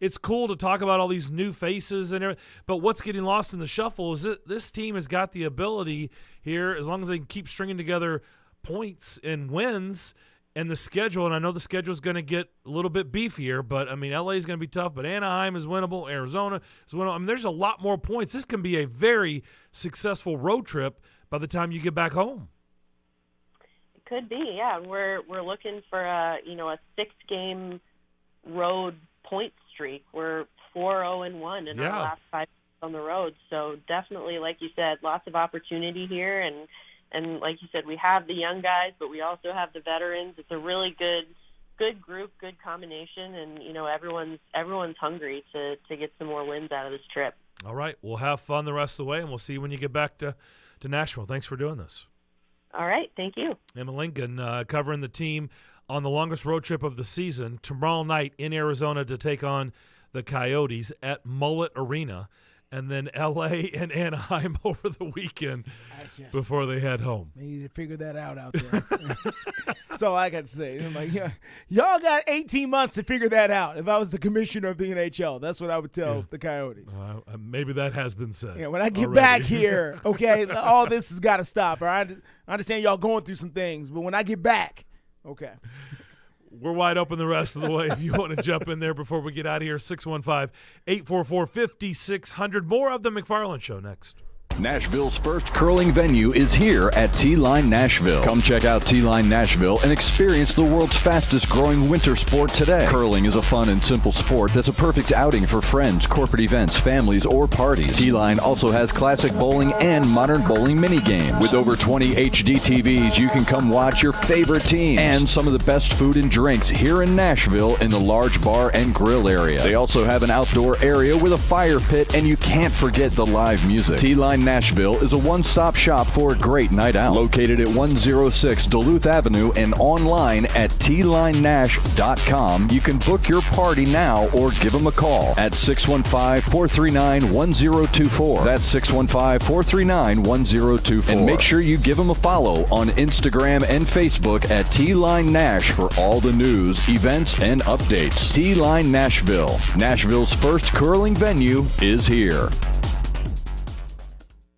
it's cool to talk about all these new faces and everything, but what's getting lost in the shuffle is this team has got the ability here, as long as they can keep stringing together points and wins and the schedule. And I know the schedule is going to get a little bit beefier, but I mean, LA is going to be tough, but Anaheim is winnable. Arizona is winnable. I mean, there's a lot more points. This can be a very successful road trip by the time you get back home. Could be, yeah. We're looking for a 6-game road point streak. We're 4-0-1 in our last 5 on the road. So definitely, like you said, lots of opportunity here. And like you said, we have the young guys, but we also have the veterans. It's a really good group, good combination, and everyone's hungry to get some more wins out of this trip. All right, we'll have fun the rest of the way, and we'll see you when you get back to Nashville. Thanks for doing this. All right, thank you. Emma Lincoln covering the team on the longest road trip of the season tomorrow night in Arizona to take on the Coyotes at Mullet Arena, and then L.A. and Anaheim over the weekend before they head home. They need to figure that out there. That's all I got to say. I'm like, y'all got 18 months to figure that out. If I was the commissioner of the NHL, that's what I would tell the Coyotes. Maybe that has been said. Yeah, when I get back here, okay, all this has got to stop. All right? I understand y'all going through some things, but when I get back, okay. We're wide open the rest of the way if you want to jump in there before we get out of here. 615-844-5600. More of the McFarland Show next. Nashville's first curling venue is here at T-Line Nashville. Come check out T-Line Nashville and experience the world's fastest growing winter sport today. Curling is a fun and simple sport that's a perfect outing for friends, corporate events, families, or parties. T-Line also has classic bowling and modern bowling mini games. With over 20 HD TVs, you can come watch your favorite teams and some of the best food and drinks here in Nashville in the large bar and grill area. They also have an outdoor area with a fire pit, and you can't forget the live music. T-Line Line Nashville is a one-stop shop for a great night out. Located at 106 Duluth Avenue and online at tlinenash.com. You can book your party now or give them a call at 615-439-1024. That's 615-439-1024. And make sure you give them a follow on Instagram and Facebook at T-Line Nash for all the news, events, and updates. T-Line Nashville. Nashville's first curling venue is here.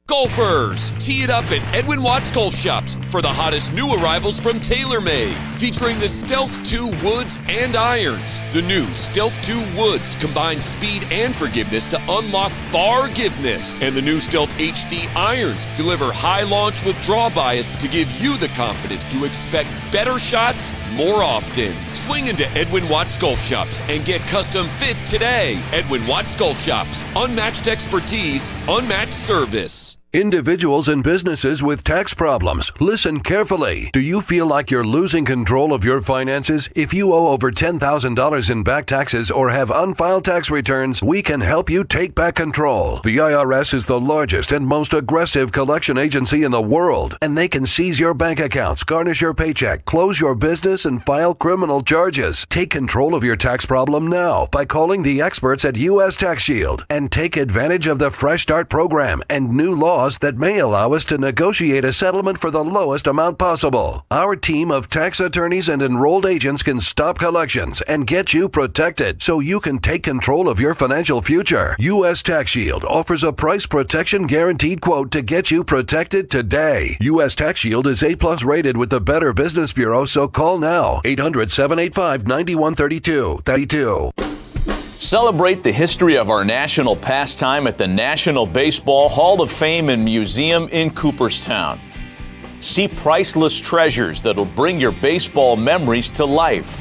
Golfers, tee it up at Edwin Watts Golf Shops for the hottest new arrivals from TaylorMade, featuring the Stealth 2 Woods and Irons. The new Stealth 2 Woods combines speed and forgiveness to unlock forgiveness, and the new Stealth HD Irons deliver high launch with draw bias to give you the confidence to expect better shots more often. Swing into Edwin Watts Golf Shops and get custom fit today. Edwin Watts Golf Shops, unmatched expertise, unmatched service. Individuals and businesses with tax problems, listen carefully. Do you feel like you're losing control of your finances? If you owe over $10,000 in back taxes or have unfiled tax returns, we can help you take back control. The IRS is the largest and most aggressive collection agency in the world, and they can seize your bank accounts, garnish your paycheck, close your business, and file criminal charges. Take control of your tax problem now by calling the experts at U.S. Tax Shield and take advantage of the Fresh Start program and new laws that may allow us to negotiate a settlement for the lowest amount possible. Our team of tax attorneys and enrolled agents can stop collections and get you protected so you can take control of your financial future. U.S. Tax Shield offers a price protection guaranteed quote to get you protected today. U.S. Tax Shield is A+ rated with the Better Business Bureau, so call now. 800-785-9132. Celebrate the history of our national pastime at the National Baseball Hall of Fame and Museum in Cooperstown. See priceless treasures that'll bring your baseball memories to life.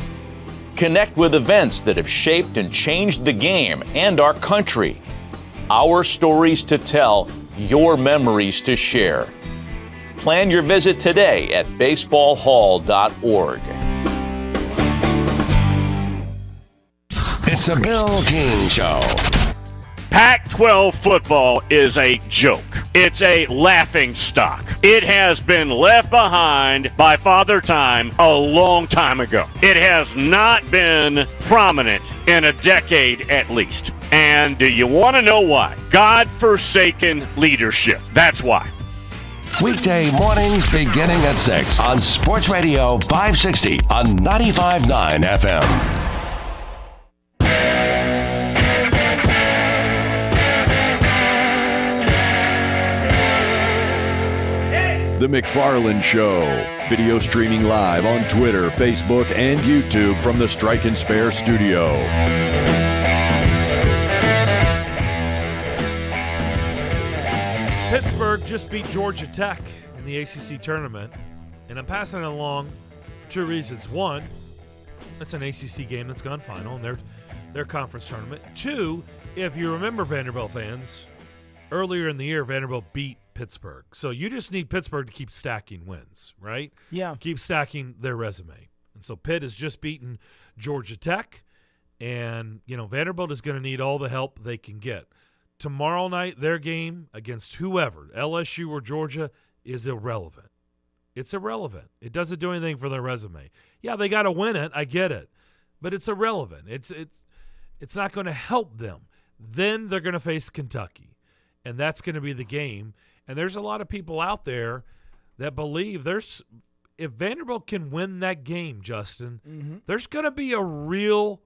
Connect with events that have shaped and changed the game and our country. Our stories to tell, your memories to share. Plan your visit today at baseballhall.org. It's a Bill Keane Show. Pac-12 football is a joke. It's a laughing stock. It has been left behind by Father Time a long time ago. It has not been prominent in a decade at least. And do you want to know why? God-forsaken leadership. That's why. Weekday mornings beginning at 6 on Sports Radio 560 on 95.9 FM. The McFarland Show. Video streaming live on Twitter, Facebook, and YouTube from the Strike and Spare studio. Pittsburgh just beat Georgia Tech in the ACC tournament, and I'm passing it along for two reasons. One, it's an ACC game that's gone final in their conference tournament. Two, if you remember, Vanderbilt fans, earlier in the year, Vanderbilt beat Pittsburgh. So you just need Pittsburgh to keep stacking wins, right? Yeah. Keep stacking their resume. And so Pitt has just beaten Georgia Tech, and, Vanderbilt is going to need all the help they can get. Tomorrow night, their game against whoever, LSU or Georgia, is irrelevant. It's irrelevant. It doesn't do anything for their resume. Yeah, they got to win it. I get it. But it's irrelevant. It's not going to help them. Then they're going to face Kentucky, and that's going to be the game. And there's a lot of people out there that believe if Vanderbilt can win that game, Justin, there's going to be a real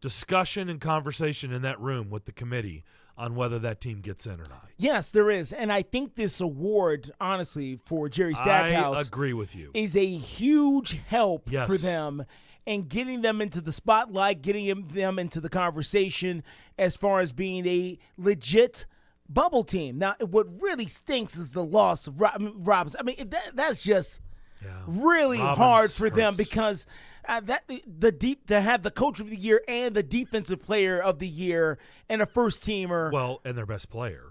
discussion and conversation in that room with the committee on whether that team gets in or not. Yes, there is. And I think this award, honestly, for Jerry Stackhouse, I agree with you, is a huge help for them and getting them into the spotlight, getting them into the conversation as far as being a legit bubble team. Now, what really stinks is the loss of Robinson. I mean, that's just really hard for them because to have the coach of the year and the defensive player of the year and a first teamer. Well, and their best player.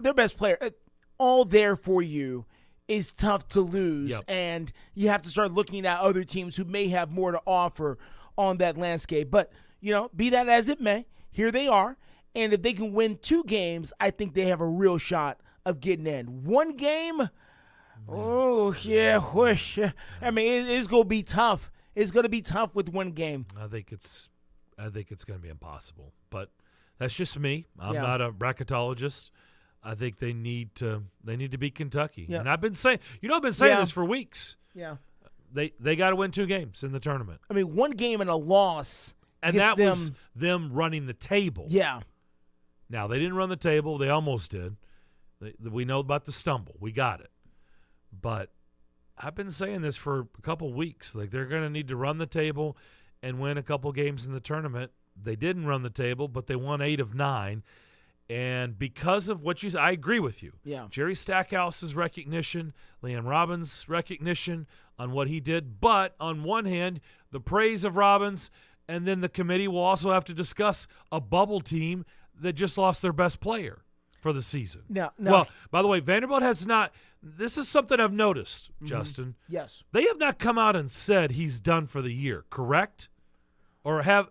All there for you is tough to lose. And you have to start looking at other teams who may have more to offer on that landscape. But, be that as it may, here they are. And if they can win 2 games, I think they have a real shot of getting in. One game, oh, yeah, whoosh. I mean, it's going to be tough. It's going to be tough with one game. I think it's going to be impossible. But that's just me. I'm not a bracketologist. I think they need to beat Kentucky. Yeah. And I've been saying this for weeks. Yeah. They got to win 2 games in the tournament. I mean, one game and a loss. And that was them running the table. Yeah. Now, they didn't run the table. They almost did. We know about the stumble. We got it. But I've been saying this for a couple weeks. Like, they're going to need to run the table and win a couple games in the tournament. They didn't run the table, but they won 8 of 9. And because of what you said, I agree with you. Yeah. Jerry Stackhouse's recognition, Liam Robbins' recognition on what he did. But on one hand, the praise of Robbins, and then the committee will also have to discuss a bubble team that just lost their best player for the season. No. Well, by the way, Vanderbilt has not – this is something I've noticed, Justin. Yes. They have not come out and said he's done for the year, correct? Or have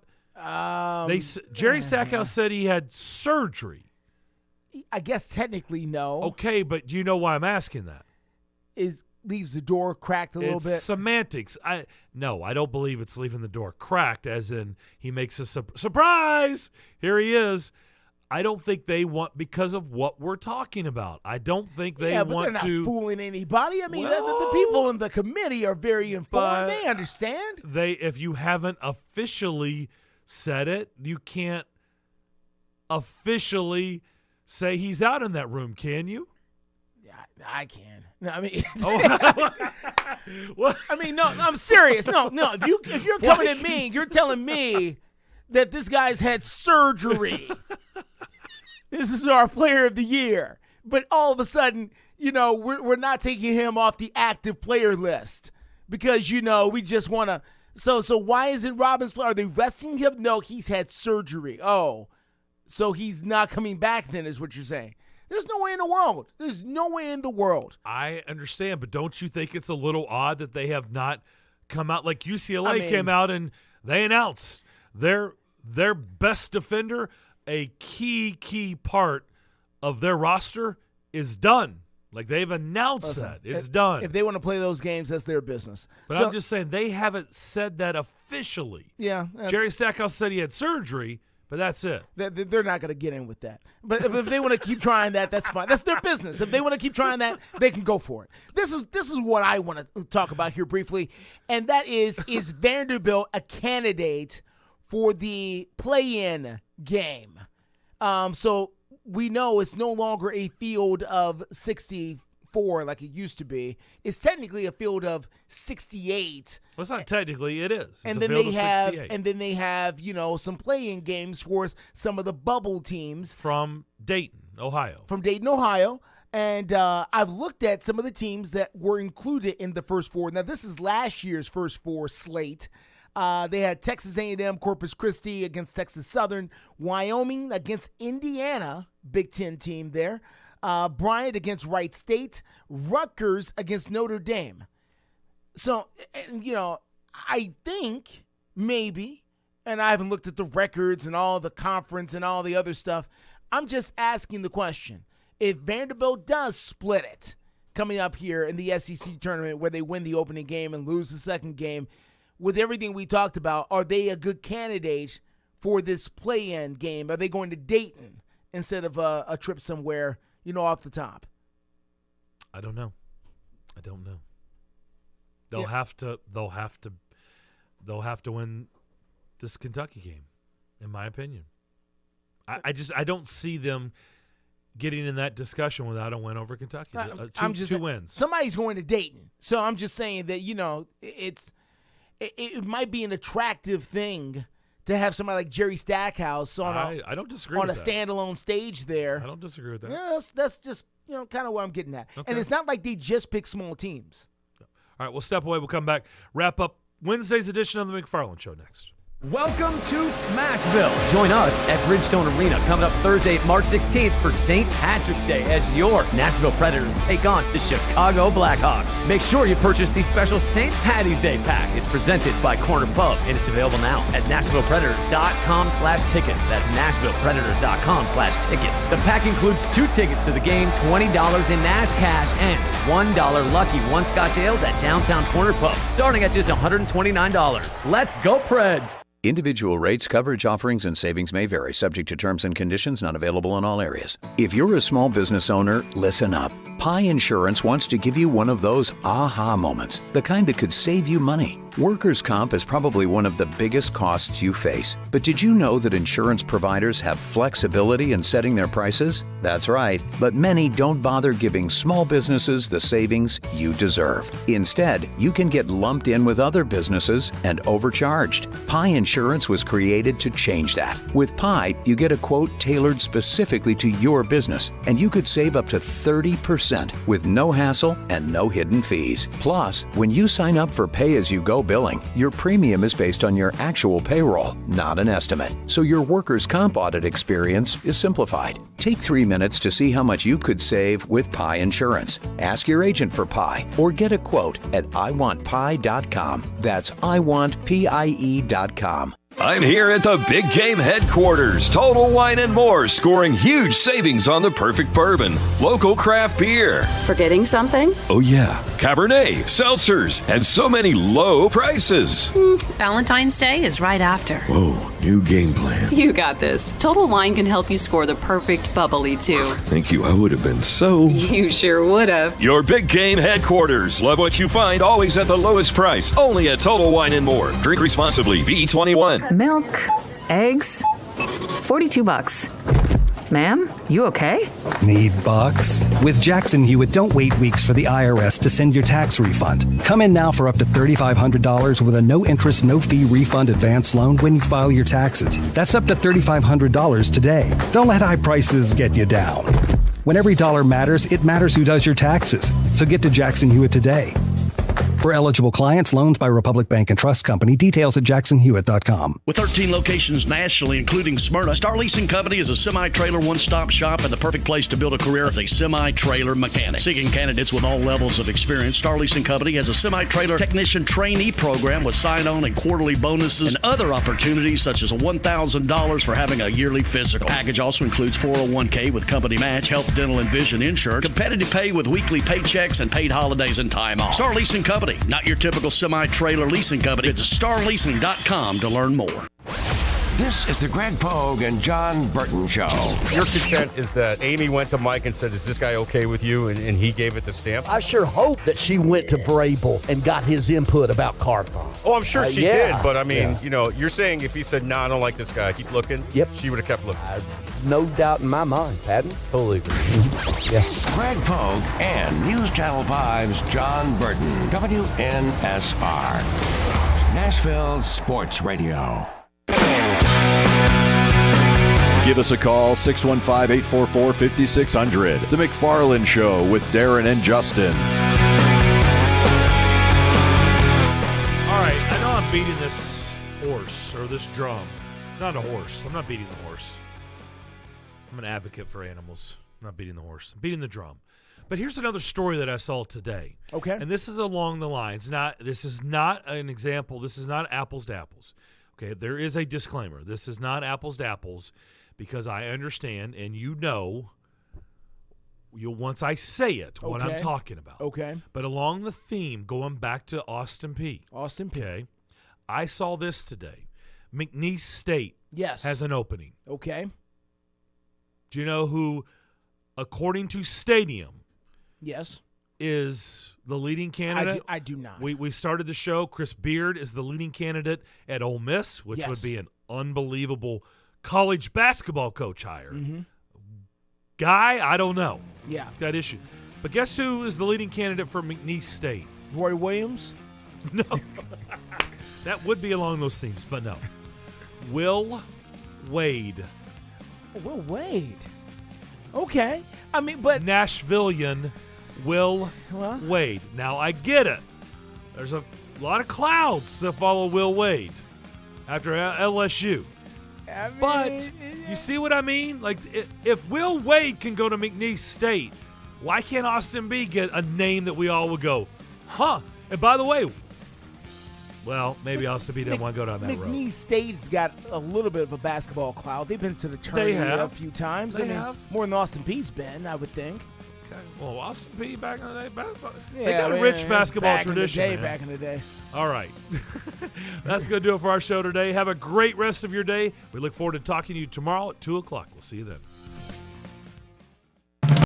Jerry Stackhouse said he had surgery. I guess technically no. Okay, but do you know why I'm asking that? Leaves the door cracked a little bit. Semantics. I don't believe it's leaving the door cracked, as in he makes a surprise. Here he is. I don't think they want, because of what we're talking about. I don't think they but want they're not to fooling anybody. I mean, the people in the committee are very informed. They understand. If you haven't officially said it, you can't officially say he's out in that room, can you? Yeah, I can. No, I mean, what? I mean, no, I'm serious. No. If you're coming at me, you're telling me that this guy's had surgery. This is our player of the year. But all of a sudden, we're not taking him off the active player list because, we just want to. So why isn't Robbins? Are they resting him? No, he's had surgery. Oh, so he's not coming back then is what you're saying. There's no way in the world. There's no way in the world. I understand, but don't you think it's a little odd that they have not come out? Like UCLA came out and they announced their best defender, a key part of their roster, is done. Like, they've announced that. It's done. If they want to play those games, that's their business. But I'm just saying, they haven't said that officially. Yeah. Jerry Stackhouse said he had surgery, but that's it. They're not going to get in with that. But if they want to keep trying that, that's fine. That's their business. If they want to keep trying that, they can go for it. This is what I want to talk about here briefly, and that is Vanderbilt a candidate for the play-in game? So we know it's no longer a field of 64 like it used to be. It's technically a field of 68. Well, it's not technically, it is. It's and a then field they of have 68. and then they have, some play-in games for some of the bubble teams from Dayton, Ohio. And I've looked at some of the teams that were included in the first 4. Now, this is last year's first 4 slate. They had Texas A&M, Corpus Christi against Texas Southern, Wyoming against Indiana, Big Ten team there, Bryant against Wright State, Rutgers against Notre Dame. So, I think maybe, and I haven't looked at the records and all the conference and all the other stuff, I'm just asking the question. If Vanderbilt does split it coming up here in the SEC tournament where they win the opening game and lose the second game, with everything we talked about, are they a good candidate for this play-in game? Are they going to Dayton instead of a trip somewhere, off the top? I don't know. They'll have to win this Kentucky game, in my opinion. I don't see them getting in that discussion without a win over Kentucky. Two wins. Somebody's going to Dayton. So I'm just saying that, it might be an attractive thing to have somebody like Jerry Stackhouse on I don't disagree on with a that. standalone stage there. I don't disagree with that. Yeah, that's just kind of what I'm getting at. Okay. And it's not like they just pick small teams. All right, we'll step away. We'll come back. Wrap up Wednesday's edition of the McFarland Show next. Welcome to Smashville. Join us at Bridgestone Arena coming up Thursday, March 16th for St. Patrick's Day as your Nashville Predators take on the Chicago Blackhawks. Make sure you purchase the special St. Patty's Day pack. It's presented by Corner Pub, and it's available now at NashvillePredators.com/tickets. That's NashvillePredators.com/tickets. The pack includes 2 tickets to the game, $20 in Nash cash, and $1 lucky 1 Scotch Ales at Downtown Corner Pub, starting at just $129. Let's go, Preds! Individual rates, coverage offerings, and savings may vary, subject to terms and conditions, not available in all areas. If you're a small business owner, listen up. Pi Insurance wants to give you one of those aha moments, the kind that could save you money. Workers' comp is probably one of the biggest costs you face. But did you know that insurance providers have flexibility in setting their prices? That's right, but many don't bother giving small businesses the savings you deserve. Instead, you can get lumped in with other businesses and overcharged. Pi Insurance was created to change that. With Pi, you get a quote tailored specifically to your business, and you could save up to 30% with no hassle and no hidden fees. Plus, when you sign up for pay-as-you-go billing, your premium is based on your actual payroll, not an estimate. So your workers' comp audit experience is simplified. Take 3 minutes to see how much you could save with Pi Insurance. Ask your agent for Pi or get a quote at iwantpie.com. That's iwantpie.com. I'm here at the Big Game headquarters. Total Wine and More, scoring huge savings on the perfect bourbon. Local craft beer. Forgetting something? Oh yeah, Cabernet, seltzers, and so many low prices. Valentine's Day is right after. Whoa, new game plan. You got this. Total Wine can help you score the perfect bubbly, too. Thank you, I would have been so... You sure would have. Your Big Game headquarters. Love what you find, always at the lowest price. Only at Total Wine and More. Drink responsibly. B21. Milk, eggs, $42. Ma'am, you okay? Need bucks? With Jackson Hewitt, don't wait weeks for the IRS to send your tax refund. Come in now for up to $3,500 with a no-interest, no-fee refund advance loan when you file your taxes. That's up to $3,500 today. Don't let high prices get you down. When every dollar matters, it matters who does your taxes. So get to Jackson Hewitt today. For eligible clients, loans by Republic Bank and Trust Company. Details at jacksonhewitt.com. With 13 locations nationally, including Smyrna, Star Leasing Company is a semi-trailer one-stop shop and the perfect place to build a career as a semi-trailer mechanic. Seeking candidates with all levels of experience, Star Leasing Company has a semi-trailer technician trainee program with sign-on and quarterly bonuses and other opportunities such as $1,000 for having a yearly physical. The package also includes 401k with company match, health, dental, and vision insurance, competitive pay with weekly paychecks, and paid holidays and time off. Star Leasing Company. Not your typical semi-trailer leasing company. Visit starleasing.com to learn more. This is the Greg Pogue and John Burton Show. Your content is that Amy went to Mike and said, is this guy okay with you? And he gave it the stamp. I sure hope that she went to Vrabel and got his input about Carthon. Oh, I'm sure she did. But, I mean, you know, you're saying if he said, no, I don't like this guy, keep looking, she would have kept looking. No doubt in my mind, Patton. Totally agree. Yeah. Greg Pogue and News Channel 5's John Burton. WNSR. Nashville Sports Radio. Give us a call, 615-844-5600. The McFarland Show with Darren and Justin. All right, I know I'm beating this horse or this drum. It's not a horse. I'm not beating the horse. I'm an advocate for animals. I'm not beating the horse. I'm beating the drum. But here's another story that I saw today. Okay. And this is along the lines. This is not an example. This is not apples to apples. Okay, there is a disclaimer. This is not apples to apples because I understand and once I say it, what I'm talking about. Okay. But along the theme, going back to Austin Peay. Okay. I saw this today. McNeese State has an opening. Okay. Do you know who, according to Stadium, is the leading candidate? I do not. We started the show. Chris Beard is the leading candidate at Ole Miss, which would be an unbelievable college basketball coach hire. Mm-hmm. Guy, I don't know. Yeah. That issue. But guess who is the leading candidate for McNeese State? Roy Williams? No. That would be along those themes, but no. Will Wade. Will Wade. Okay. I mean, but Nashvilleian Will Wade. Now, I get it. There's a lot of clouds that follow Will Wade. after LSU. But you see what I mean? Like, if Will Wade can go to McNeese State, why can't Austin Peay get a name that we all would go, huh? And by the way, well, maybe Austin Peay doesn't want to go down that road. McNeese State's got a little bit of a basketball cloud. They've been to the tournament a few times. They have. More than Austin Peay's been, I would think. Okay. Well, Austin Peay back in the day, Yeah, they got a rich basketball back tradition. In the day, man. back in the day. All right. That's going to do it for our show today. Have a great rest of your day. We look forward to talking to you tomorrow at 2 o'clock. We'll see you then.